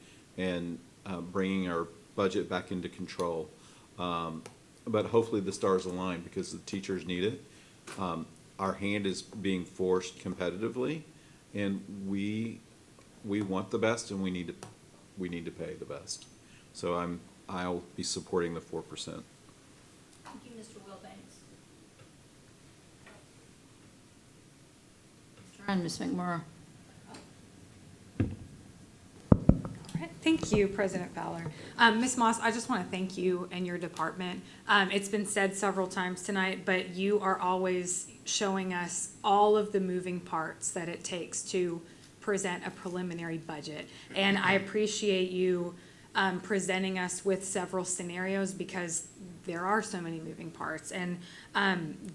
S13: bringing our budget back into control. But hopefully the stars align because the teachers need it. Our hand is being forced competitively, and we want the best, and we need to pay the best. So I'll be supporting the 4%.
S7: Thank you, Mr. Wilbanks.
S15: And Ms. McMurrow.
S9: Thank you, President Fowler. Ms. Moss, I just want to thank you and your department. It's been said several times tonight, but you are always showing us all of the moving parts that it takes to present a preliminary budget. And I appreciate you presenting us with several scenarios because there are so many moving parts. And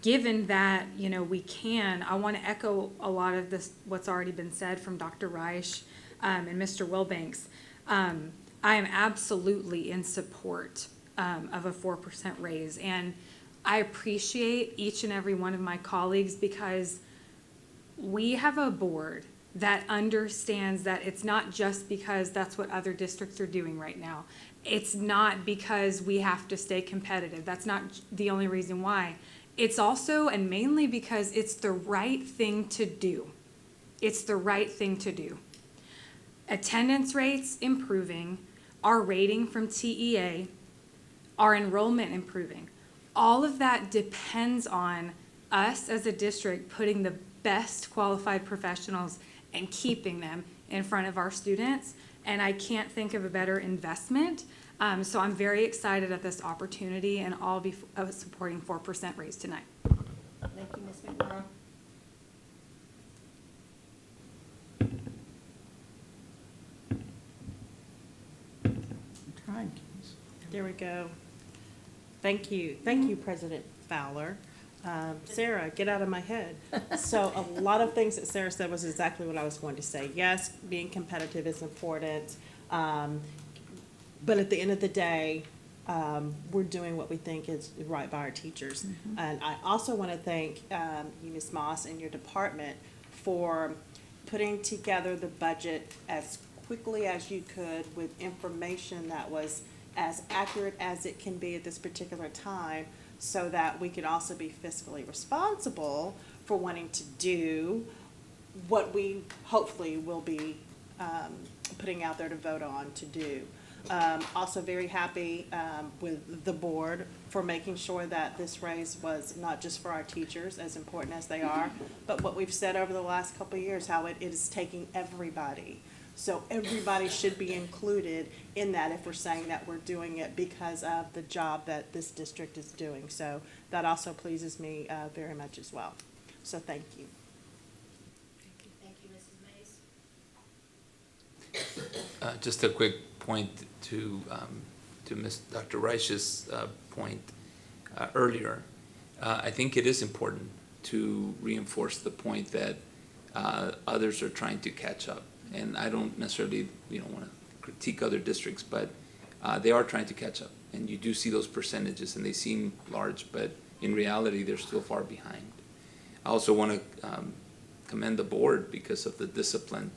S9: given that, I want to echo a lot of this, what's already been said from Dr. Reich and Mr. Wilbanks. I am absolutely in support of a 4% raise, and I appreciate each and every one of my colleagues because we have a board that understands that it's not just because that's what other districts are doing right now. It's not because we have to stay competitive. That's not the only reason why. It's also and mainly because it's the right thing to do. It's the right thing to do. Attendance rates improving, our rating from TEA, our enrollment improving. All of that depends on us as a district putting the best qualified professionals and keeping them in front of our students. And I can't think of a better investment. So I'm very excited at this opportunity, and I'll be supporting 4% raise tonight.
S7: Thank you, Ms. McMurrow.
S1: There we go. Thank you. Thank you, President Fowler. Sarah, get out of my head. So a lot of things that Sarah said was exactly what I was going to say. Yes, being competitive is important. But at the end of the day, we're doing what we think is right by our teachers. And I also want to thank you, Ms. Moss, and your department for putting together the budget as quickly as you could with information that was as accurate as it can be at this particular time, so that we could also be fiscally responsible for wanting to do what we hopefully will be putting out there to vote on to do. Also very happy with the board for making sure that this raise was not just for our teachers, as important as they are, but what we've said over the last couple of years, how it is taking everybody. So everybody should be included in that if we're saying that we're doing it because of the job that this district is doing. So that also pleases me very much as well. So thank you.
S7: Thank you, Mrs. Mays.
S2: Just a quick point to Dr. Reich's point earlier. I think it is important to reinforce the point that others are trying to catch up. And I don't necessarily, want to critique other districts, but they are trying to catch up. And you do see those percentages, and they seem large, but in reality, they're still far behind. I also want to commend the board because of the discipline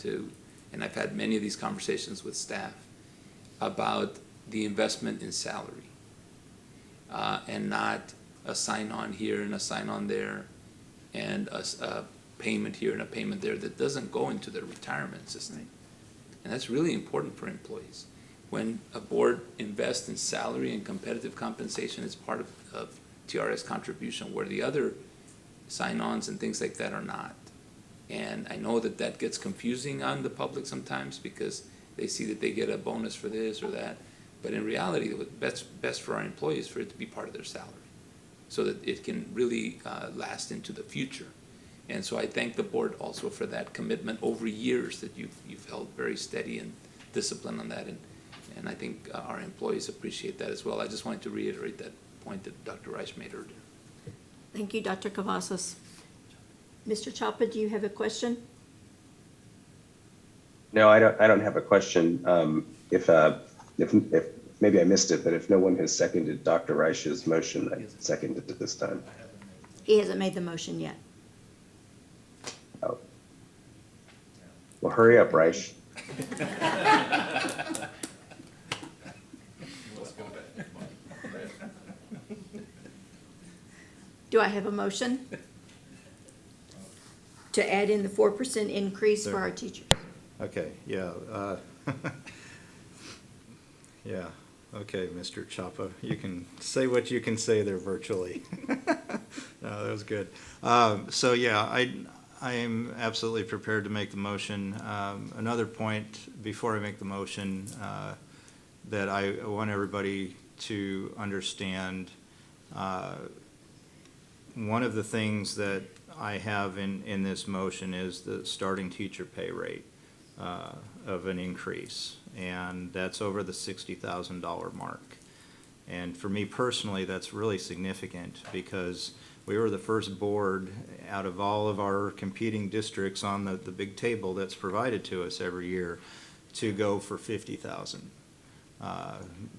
S2: and I've had many of these conversations with staff about the investment in salary and not a sign-on here and a sign-on there and a payment here and a payment there that doesn't go into the retirement system. And that's really important for employees. When a board invests in salary and competitive compensation, it's part of TRS contribution, where the other sign-ons and things like that are not. And I know that gets confusing on the public sometimes because they see that they get a bonus for this or that. But in reality, what's best for our employees is for it to be part of their salary so that it can really last into the future. And so I thank the board also for that commitment over years that you've held very steady and disciplined on that. And I think our employees appreciate that as well. I just wanted to reiterate that point that Dr. Reich made earlier.
S7: Thank you, Dr. Cavazos. Mr. Chapa, do you have a question?
S3: No, I don't have a question. If maybe I missed it, but if no one has seconded Dr. Reich's motion, I seconded it this time.
S7: He hasn't made the motion yet.
S3: Oh. Well, hurry up, Reich.
S7: Do I have a motion to add in the 4% increase for our teachers?
S8: Okay, yeah. Yeah, okay, Mr. Chapa, you can say what you can say there virtually. No, that was good. So, yeah, I am absolutely prepared to make the motion. Another point before I make the motion that I want everybody to understand, one of the things that I have in this motion is the starting teacher pay rate of an increase, and that's over the $60,000 mark. And for me personally, that's really significant because we were the first board out of all of our competing districts on the big table that's provided to us every year to go for $50,000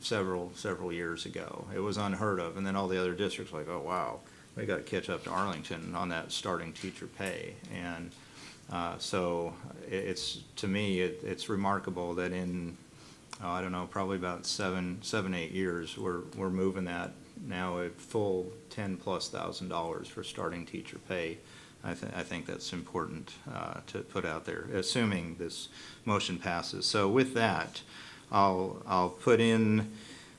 S8: several years ago. It was unheard of, and then all the other districts were like, oh wow, we got to catch up to Arlington on that starting teacher pay. And so it's, to me, it's remarkable that in, I don't know, probably about 8 years, we're moving that now a full $10,000+ for starting teacher pay. I think that's important to put out there, assuming this motion passes. So with that, I'll put in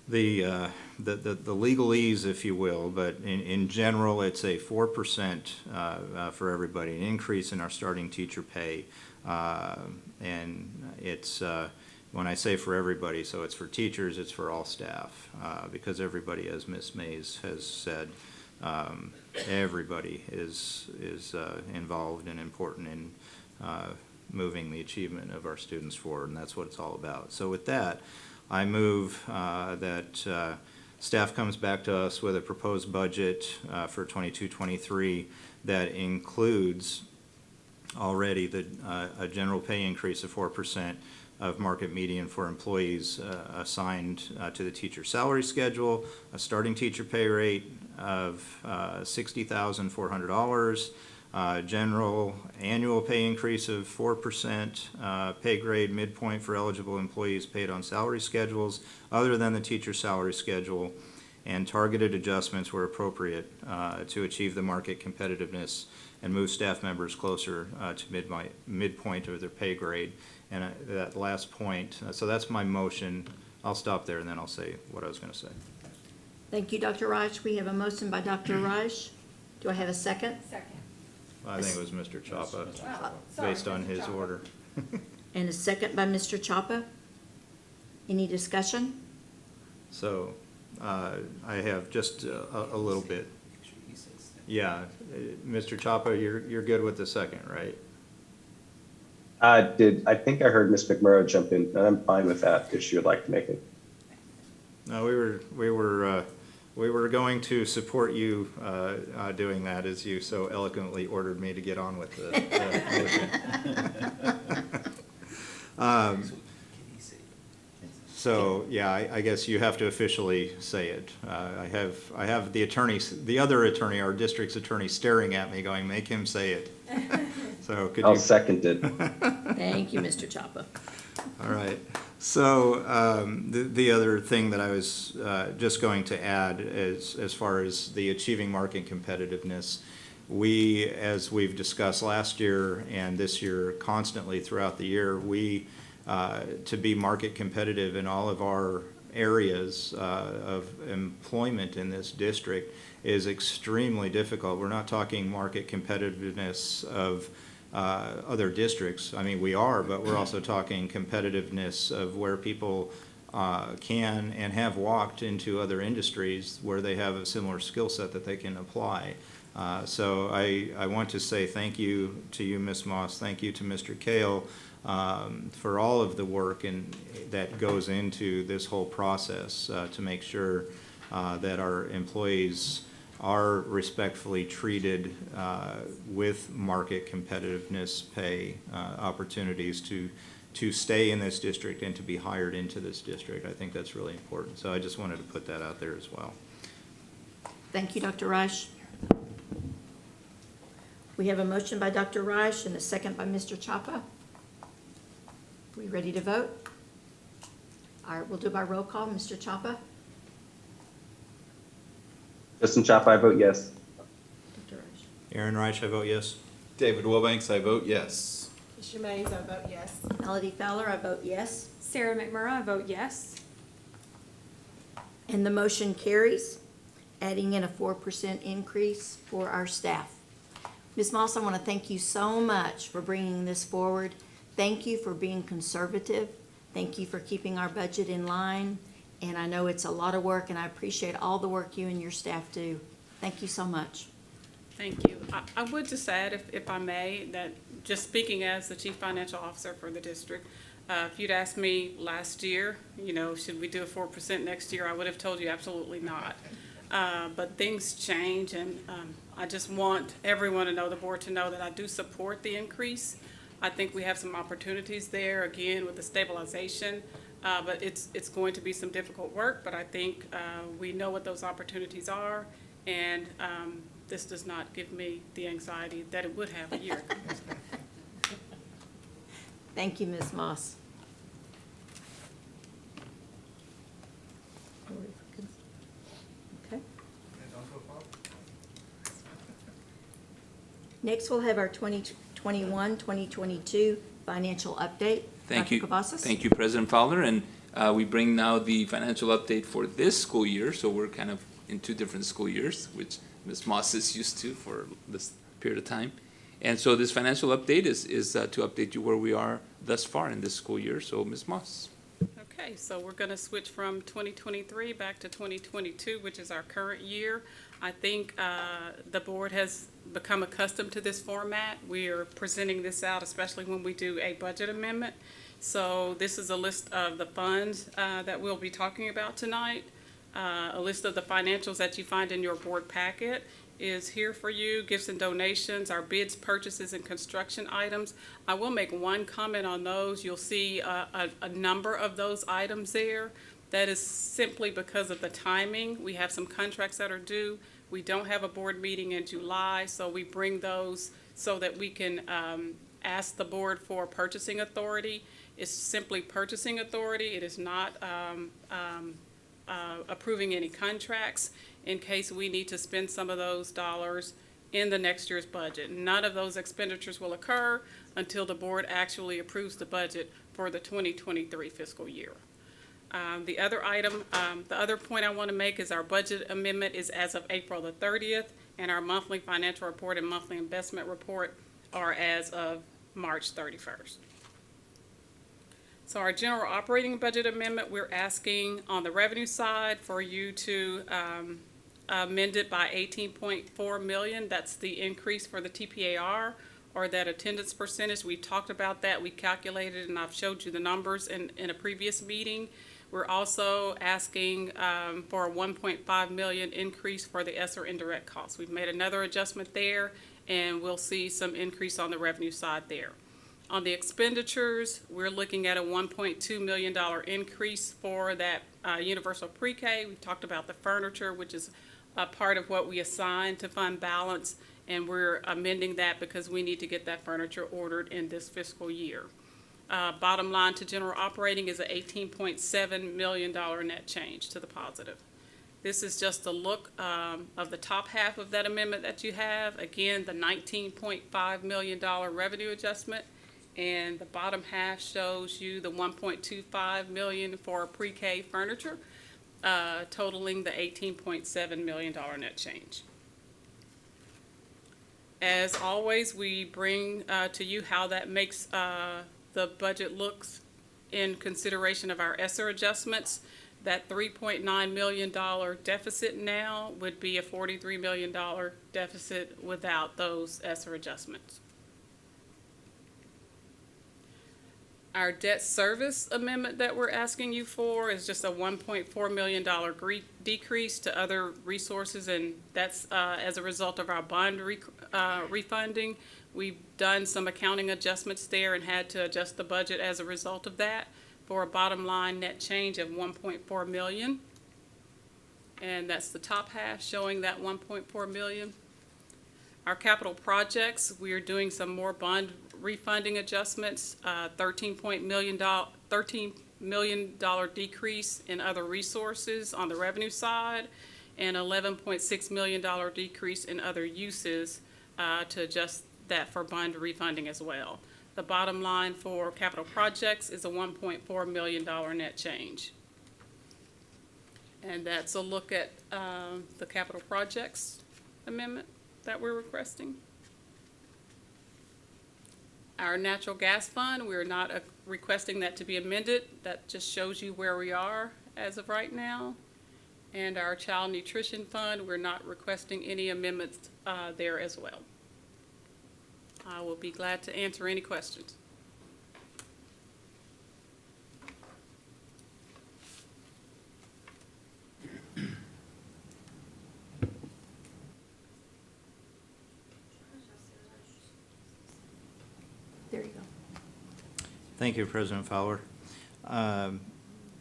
S8: the legalese, if you will, but in general, it's a 4% for everybody, an increase in our starting teacher pay. And it's, when I say for everybody, so it's for teachers, it's for all staff, because everybody, as Ms. Mays has said, everybody is involved and important in moving the achievement of our students forward, and that's what it's all about. So with that, I move that staff comes back to us with a proposed budget for 22-23 that includes already a general pay increase of 4% of market median for employees assigned to the teacher salary schedule, a starting teacher pay rate of $60,400, general annual pay increase of 4%, pay grade midpoint for eligible employees paid on salary schedules other than the teacher salary schedule, and targeted adjustments where appropriate to achieve the market competitiveness and move staff members closer to midpoint of their pay grade. And that last point, so that's my motion. I'll stop there and then I'll say what I was going to say.
S7: Thank you, Dr. Reich. We have a motion by Dr. Reich. Do I have a second?
S9: Second.
S8: I think it was Mr. Chapa, based on his order.
S7: And a second by Mr. Chapa. Any discussion?
S8: So I have just a little bit. Yeah, Mr. Chapa, you're good with the second, right?
S3: I think I heard Ms. McMurrow jump in, and I'm fine with that if she would like to make it.
S8: No, we were going to support you doing that, as you so eloquently ordered me to get on with the motion. So, yeah, I guess you have to officially say it. I have the other attorney, our district's attorney, staring at me going, make him say it. So could
S3: I'll
S8: you?
S3: second it.
S7: Thank you, Mr. Chapa.
S8: All right. So the other thing that I was just going to add is, as far as the achieving market competitiveness, we, as we've discussed last year and this year constantly throughout the year, to be market competitive in all of our areas of employment in this district is extremely difficult. We're not talking market competitiveness of other districts. I mean, we are, but we're also talking competitiveness of where people can and have walked into other industries where they have a similar skill set that they can apply. So I want to say thank you to you, Ms. Moss. Thank you to Mr. Kale for all of the work that goes into this whole process to make sure that our employees are respectfully treated with market competitiveness pay opportunities to stay in this district and to be hired into this district. I think that's really important. So I just wanted to put that out there as well.
S7: Thank you, Dr. Reich. We have a motion by Dr. Reich and a second by Mr. Chapa. We ready to vote? All right, we'll do by roll call. Mr. Chapa?
S3: Justin Chapa, I vote yes.
S7: Dr. Reich?
S8: Aaron Reich, I vote yes.
S13: David Wilbanks, I vote yes.
S1: Keisha Mays, I vote yes.
S7: Melody Fowler, I vote yes.
S9: Sarah McMurrow, I vote yes.
S7: And the motion carries, adding in a 4% increase for our staff. Ms. Moss, I want to thank you so much for bringing this forward. Thank you for being conservative. Thank you for keeping our budget in line. And I know it's a lot of work, and I appreciate all the work you and your staff do. Thank you so much.
S14: Thank you. I would just add, if I may, that just speaking as the Chief Financial Officer for the district, if you'd asked me last year, should we do a 4% next year, I would have told you absolutely not. But things change, and I just want everyone to know, the board to know, that I do support the increase. I think we have some opportunities there, again, with the stabilization. But it's going to be some difficult work, but I think we know what those opportunities are, and this does not give me the anxiety that it would have a year ago.
S7: Thank you, Ms. Moss. Okay. Next, we'll have our 2021-2022 financial update.
S2: Thank you.
S7: Dr. Cavazos?
S2: Thank you, President Fowler. And we bring now the financial update for this school year. So we're kind of in two different school years, which Ms. Moss is used to for this period of time. And so this financial update is to update you where we are thus far in this school year. So Ms. Moss.
S14: Okay, so we're going to switch from 2023 back to 2022, which is our current year. I think the board has become accustomed to this format. We are presenting this out, especially when we do a budget amendment. So this is a list of the funds that we'll be talking about tonight, a list of the financials that you find in your board packet, is here for you, gifts and donations, our bids, purchases, and construction items. I will make one comment on those. You'll see a number of those items there. That is simply because of the timing. We have some contracts that are due. We don't have a board meeting in July, so we bring those so that we can ask the board for purchasing authority. It's simply purchasing authority. It is not approving any contracts in case we need to spend some of those dollars in the next year's budget. None of those expenditures will occur until the board actually approves the budget for the 2023 fiscal year. The other point I want to make is our budget amendment is as of April the 30th, and our monthly financial report and monthly investment report are as of March 31st. So our general operating budget amendment, we're asking on the revenue side for you to amend it by $18.4 million. That's the increase for the TPAR, or that attendance percentage. We talked about that. We calculated, and I've showed you the numbers in a previous meeting. We're also asking for a $1.5 million increase for the ESSER indirect costs. We've made another adjustment there, and we'll see some increase on the revenue side there. On the expenditures, we're looking at a $1.2 million increase for that universal pre-K. We talked about the furniture, which is a part of what we assigned to fund balance, and we're amending that because we need to get that furniture ordered in this fiscal year. Bottom line to general operating is an $18.7 million net change to the positive. This is just a look of the top half of that amendment that you have. Again, the $19.5 million revenue adjustment, and the bottom half shows you the $1.25 million for pre-K furniture, totaling the $18.7 million net change. As always, we bring to you how that makes the budget looks in consideration of our ESSER adjustments. That $3.9 million deficit now would be a $43 million deficit without those ESSER adjustments. Our debt service amendment that we're asking you for is just a $1.4 million decrease to other resources, and that's as a result of our bond refunding. We've done some accounting adjustments there and had to adjust the budget as a result of that, for a bottom line net change of $1.4 million. And that's the top half showing that $1.4 million. Our capital projects, we are doing some more bond refunding adjustments, $13 million decrease in other resources on the revenue side, and $11.6 million decrease in other uses to adjust that for bond refunding as well. The bottom line for capital projects is a $1.4 million net change. And that's a look at the capital projects amendment that we're requesting. Our natural gas fund, we're not requesting that to be amended. That just shows you where we are as of right now. And our child nutrition fund, we're not requesting any amendments there as well. I will be glad to answer any questions.
S7: There you go.
S8: Thank you, President Fowler.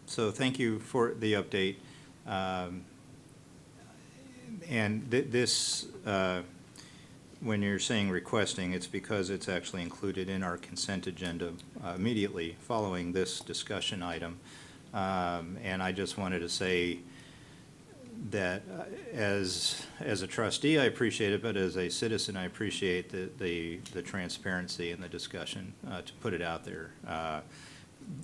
S8: So thank you for the update. And this, when you're saying requesting, it's because it's actually included in our consent agenda immediately following this discussion item. And I just wanted to say that as a trustee, I appreciate it, but as a citizen, I appreciate the transparency and the discussion to put it out there.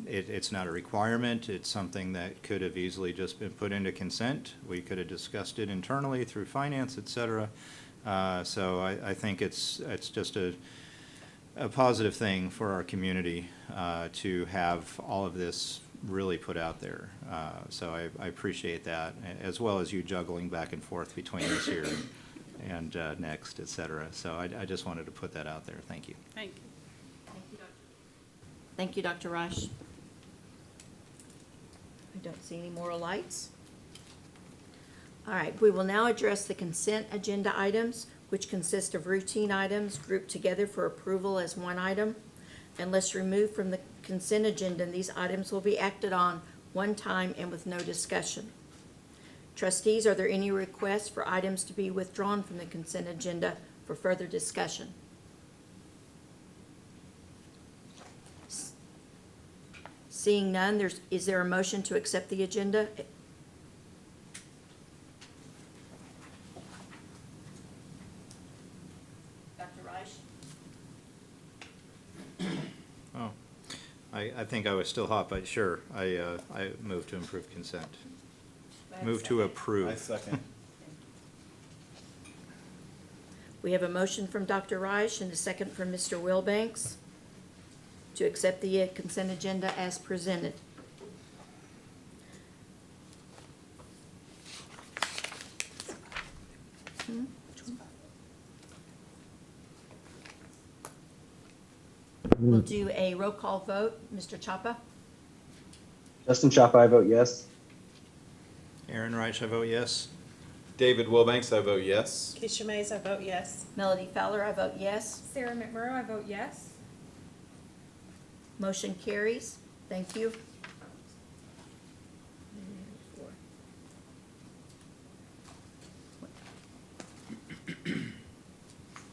S8: It's not a requirement. It's something that could have easily just been put into consent. We could have discussed it internally through finance, et cetera. So I think it's just a positive thing for our community to have all of this really put out there. So I appreciate that, as well as you juggling back and forth between this year and next, et cetera. So I just wanted to put that out there. Thank you.
S14: Thank you.
S7: Thank you, Dr. Rush. I don't see any more lights. All right, we will now address the consent agenda items, which consist of routine items grouped together for approval as one item. Unless removed from the consent agenda, these items will be acted on one time and with no discussion. Trustees, are there any requests for items to be withdrawn from the consent agenda for further discussion? Seeing none, is there a motion to accept the agenda? Dr. Reich?
S8: Oh, I think I was still hot, but sure, I move to improve consent. Move to approve.
S13: I second.
S7: We have a motion from Dr. Reich and a second from Mr. Wilbanks to accept the consent agenda as presented. We'll do a roll call vote. Mr. Chapa?
S3: Justin Chapa, I vote yes.
S8: Aaron Reich, I vote yes.
S13: David Wilbanks, I vote yes.
S1: Keisha Mays, I vote yes.
S7: Melody Fowler, I vote yes.
S9: Sarah McMurrow, I vote yes.
S7: Motion carries. Thank you.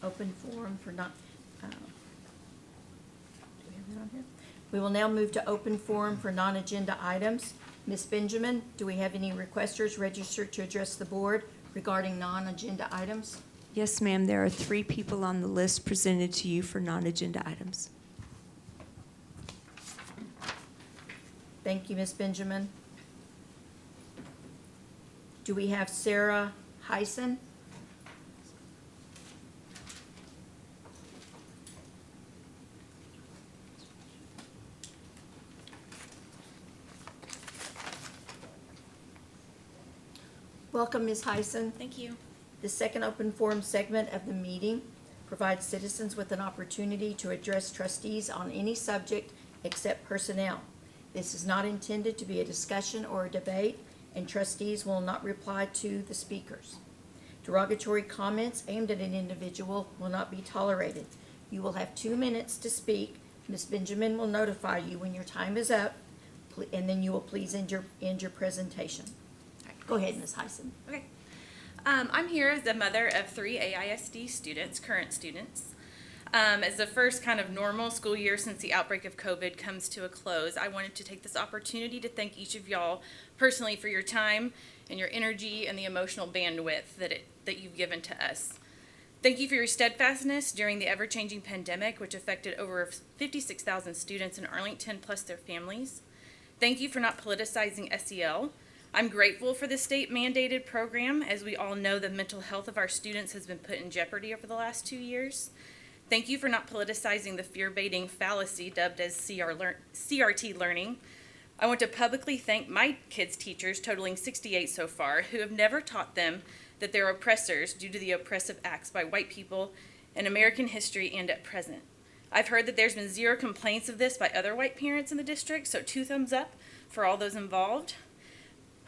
S7: Open forum for not, do we have that on here? We will now move to open forum for non-agenda items. Ms. Benjamin, do we have any requesters registered to address the board regarding non-agenda items?
S10: Yes, ma'am, there are 3 people on the list presented to you for non-agenda items.
S7: Thank you, Ms. Benjamin. Do we have Sarah Heisen? Welcome, Ms. Heisen.
S15: Thank you.
S7: The second open forum segment of the meeting provides citizens with an opportunity to address trustees on any subject except personnel. This is not intended to be a discussion or a debate, and trustees will not reply to the speakers. Derogatory comments aimed at an individual will not be tolerated. You will have 2 minutes to speak. Ms. Benjamin will notify you when your time is up, and then you will please end your presentation. Go ahead, Ms. Heisen.
S15: Okay. I'm here as the mother of 3 AISD students, current students. As the first kind of normal school year since the outbreak of COVID comes to a close, I wanted to take this opportunity to thank each of y'all personally for your time and your energy and the emotional bandwidth that you've given to us. Thank you for your steadfastness during the ever-changing pandemic, which affected over 56,000 students in Arlington plus their families. Thank you for not politicizing SEL. I'm grateful for the state-mandated program. As we all know, the mental health of our students has been put in jeopardy over the last 2 years. Thank you for not politicizing the fear-baiting fallacy dubbed as CRT learning. I want to publicly thank my kids' teachers, totaling 68 so far, who have never taught them that they're oppressors due to the oppressive acts by white people in American history and at present. I've heard that there's been 0 complaints of this by other white parents in the district, so 2 thumbs up for all those involved.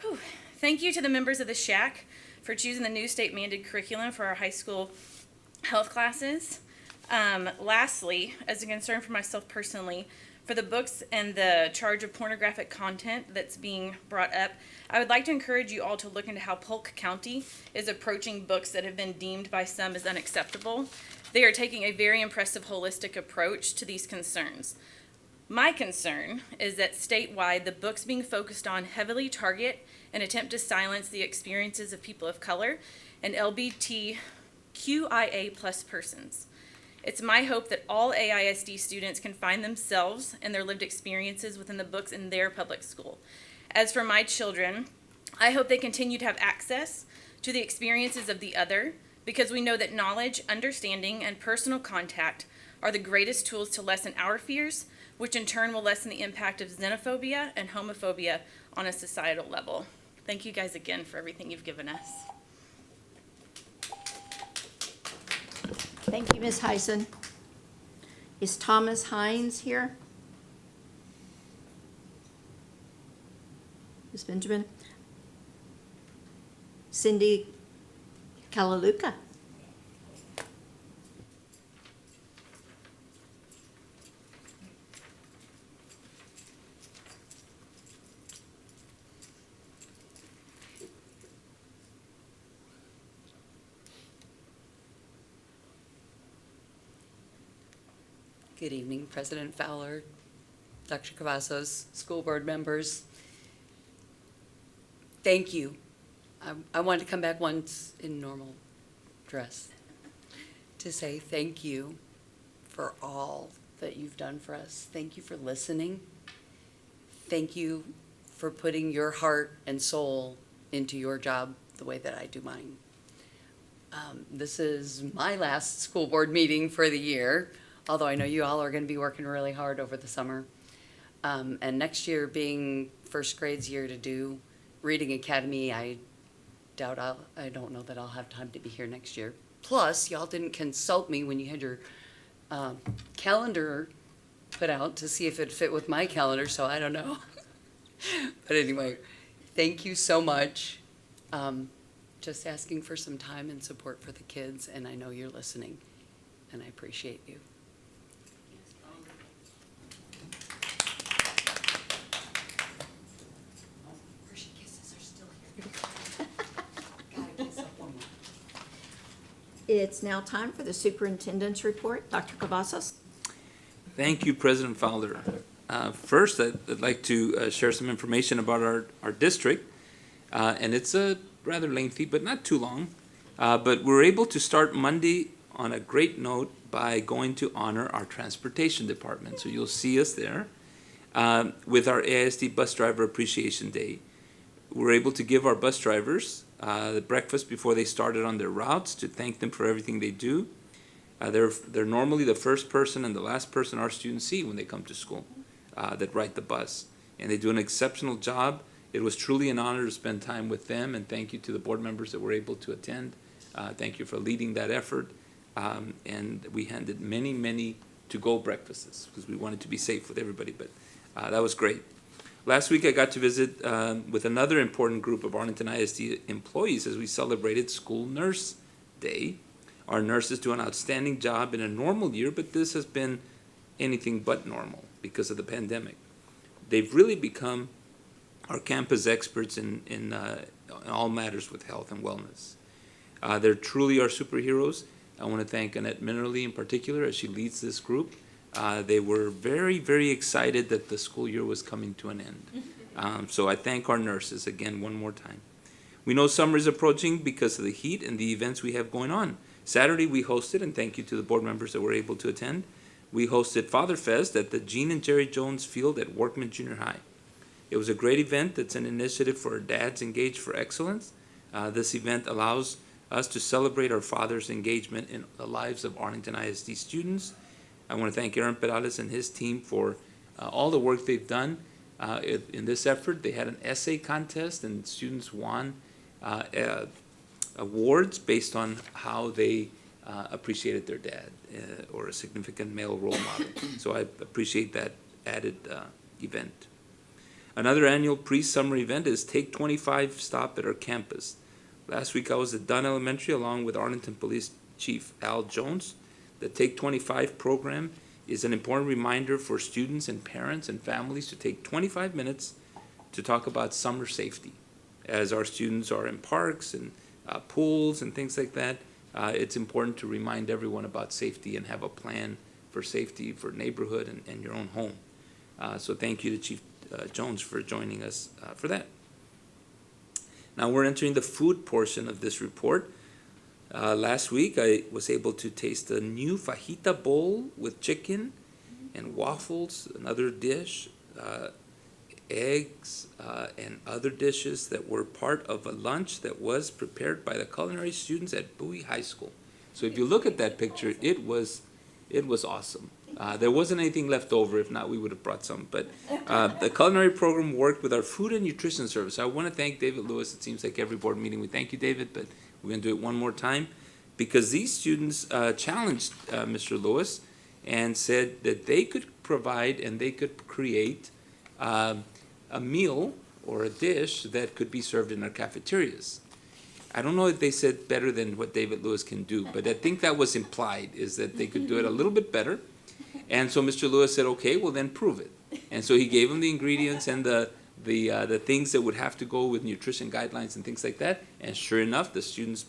S15: Whew. Thank you to the members of the SHAC for choosing the new state-mandated curriculum for our high school health classes. Lastly, as a concern for myself personally, for the books and the charge of pornographic content that's being brought up, I would like to encourage you all to look into how Polk County is approaching books that have been deemed by some as unacceptable. They are taking a very impressive holistic approach to these concerns. My concern is that statewide, the books being focused on heavily target and attempt to silence the experiences of people of color and LGBTQIA+ persons. It's my hope that all AISD students can find themselves and their lived experiences within the books in their public school. As for my children, I hope they continue to have access to the experiences of the other, because we know that knowledge, understanding, and personal contact are the greatest tools to lessen our fears, which in turn will lessen the impact of xenophobia and homophobia on a societal level. Thank you guys again for everything you've given us.
S7: Thank you, Ms. Heisen. Is Thomas Hines here? Ms. Benjamin? Cindy Kalaluka.
S16: Good evening, President Fowler, Dr. Cavazos, school board members. Thank you. I wanted to come back once in normal dress to say thank you for all that you've done for us. Thank you for listening. Thank you for putting your heart and soul into your job the way that I do mine. This is my last school board meeting for the year, although I know you all are going to be working really hard over the summer. And next year being first grade's year to do Reading Academy, I don't know that I'll have time to be here next year. Plus, y'all didn't consult me when you had your calendar put out to see if it fit with my calendar, so I don't know. But anyway, thank you so much. Just asking for some time and support for the kids, and I know you're listening, and I appreciate you.
S7: It's now time for the superintendent's report. Dr. Cavazos.
S2: Thank you, President Fowler. First, I'd like to share some information about our district, and it's rather lengthy, but not too long. But we're able to start Monday on a great note by going to honor our transportation department. So you'll see us there with our AISD Bus Driver Appreciation Day. We're able to give our bus drivers the breakfast before they started on their routes to thank them for everything they do. They're normally the first person and the last person our students see when they come to school that ride the bus. And they do an exceptional job. It was truly an honor to spend time with them, and thank you to the board members that were able to attend. Thank you for leading that effort. And we handed many, many to-go breakfasts because we wanted to be safe with everybody, but that was great. Last week I got to visit with another important group of Arlington ISD employees as we celebrated School Nurse Day. Our nurses do an outstanding job in a normal year, but this has been anything but normal because of the pandemic. They've really become our campus experts in all matters with health and wellness. They're truly our superheroes. I want to thank Annette Minerly in particular as she leads this group. They were very, very excited that the school year was coming to an end. So I thank our nurses again one more time. We know summer is approaching because of the heat and the events we have going on. Saturday we hosted, and thank you to the board members that were able to attend, we hosted Father Fest at the Gene and Jerry Jones Field at Workman Junior High. It was a great event that's an initiative for Dads Engaged for Excellence. This event allows us to celebrate our fathers' engagement in the lives of Arlington ISD students. I want to thank Aaron Perales and his team for all the work they've done in this effort. They had an essay contest, and students won awards based on how they appreciated their dad or a significant male role model. So I appreciate that added event. Another annual pre-summer event is Take 25 Stop at our campus. Last week I was at Dunn Elementary along with Arlington Police Chief Al Jones. The Take 25 program is an important reminder for students and parents and families to take 25 minutes to talk about summer safety. As our students are in parks and pools and things like that, it's important to remind everyone about safety and have a plan for safety for neighborhood and your own home. So thank you to Chief Jones for joining us for that. Now we're entering the food portion of this report. Last week I was able to taste a new fajita bowl with chicken and waffles, another dish, eggs, and other dishes that were part of a lunch that was prepared by the culinary students at Bowie High School. So if you look at that picture, it was awesome. There wasn't anything left over. If not, we would have brought some. But the culinary program worked with our food and nutrition service. I want to thank David Lewis. It seems like every board meeting we thank you, David, but we're going to do it one more time because these students challenged Mr. Lewis and said that they could provide and they could create a meal or a dish that could be served in our cafeterias. I don't know if they said better than what David Lewis can do, but I think that was implied, is that they could do it a little bit better. And so Mr. Lewis said, okay, well then prove it. And so he gave them the ingredients and the things that would have to go with nutrition guidelines and things like that. And sure enough, the students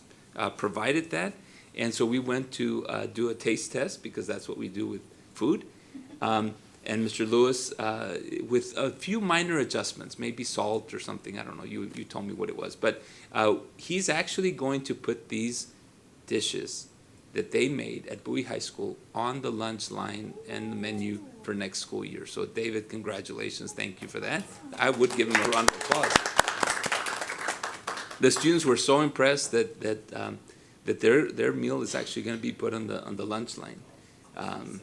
S2: provided that. And so we went to do a taste test, because that's what we do with food. And Mr. Lewis, with a few minor adjustments, maybe salt or something, I don't know, you told me what it was. But he's actually going to put these dishes that they made at Bowie High School on the lunch line and the menu for next school year. So David, congratulations, thank you for that. I would give him a round of applause. The students were so impressed that their meal is actually going to be put on the lunch line.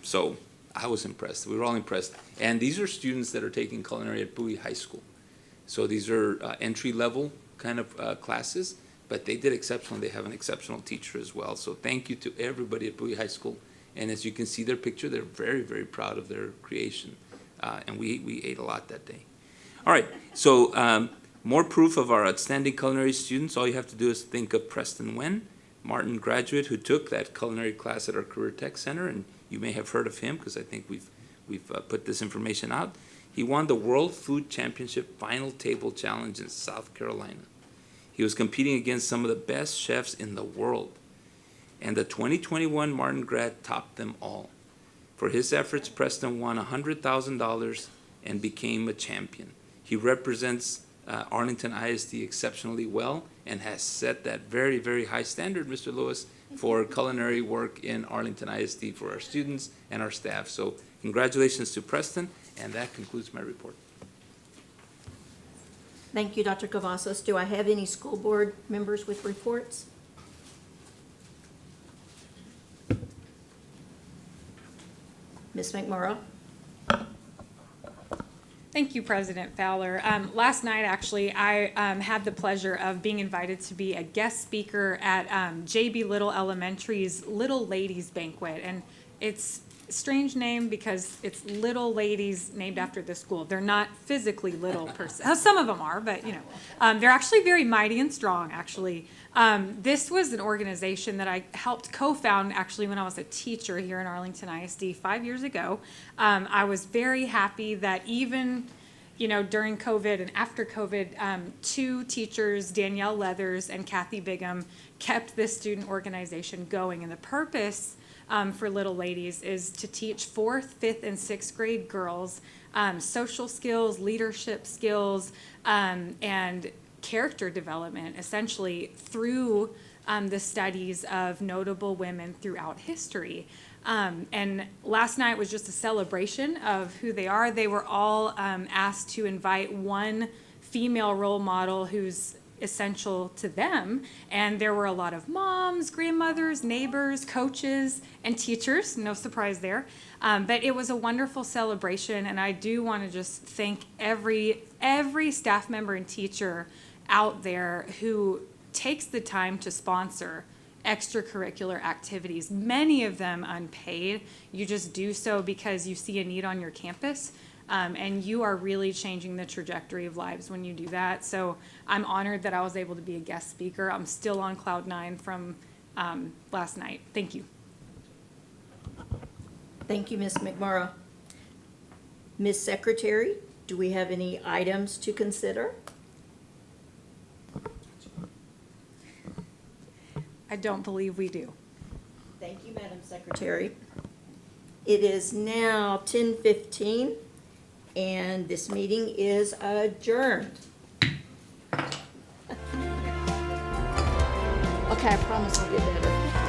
S2: So I was impressed. We were all impressed. And these are students that are taking culinary at Bowie High School. So these are entry-level kind of classes, but they did exceptional. They have an exceptional teacher as well. So thank you to everybody at Bowie High School. And as you can see their picture, they're very, very proud of their creation. And we ate a lot that day. All right, so more proof of our outstanding culinary students. All you have to do is think of Preston Wen, Martin graduate who took that culinary class at our Career Tech Center, and you may have heard of him because I think we've put this information out. He won the World Food Championship Final Table Challenge in South Carolina. He was competing against some of the best chefs in the world. And the 2021 Martin grad topped them all. For his efforts, Preston won $100,000 and became a champion. He represents Arlington ISD exceptionally well and has set that very, very high standard, Mr. Lewis, for culinary work in Arlington ISD for our students and our staff. So congratulations to Preston, and that concludes my report.
S7: Thank you, Dr. Cavazos. Do I have any school board members with reports? Ms. McMorrow?
S9: Thank you, President Fowler. Last night, actually, I had the pleasure of being invited to be a guest speaker at J.B. Little Elementary's Little Ladies Banquet. And it's a strange name because it's Little Ladies named after the school. They're not physically little per se. Some of them are, but, you know. They're actually very mighty and strong, actually. This was an organization that I helped co-found actually when I was a teacher here in Arlington ISD 5 years ago. I was very happy that even, you know, during COVID and after COVID, two teachers, Danielle Leathers and Kathy Bigham, kept this student organization going. And the purpose for Little Ladies is to teach 4th, 5th, and 6th grade girls social skills, leadership skills, and character development, essentially through the studies of notable women throughout history. And last night was just a celebration of who they are. They were all asked to invite one female role model who's essential to them. And there were a lot of moms, grandmothers, neighbors, coaches, and teachers. No surprise there. But it was a wonderful celebration. And I do want to just thank every staff member and teacher out there who takes the time to sponsor extracurricular activities, many of them unpaid. You just do so because you see a need on your campus, and you are really changing the trajectory of lives when you do that. So I'm honored that I was able to be a guest speaker. I'm still on cloud 9 from last night. Thank you.
S7: Thank you, Ms. McMorrow. Ms. Secretary, do we have any items to consider?
S9: I don't believe we do.
S7: Thank you, Madam Secretary. It is now 10:15, and this meeting is adjourned. Okay, I promise I'll get better.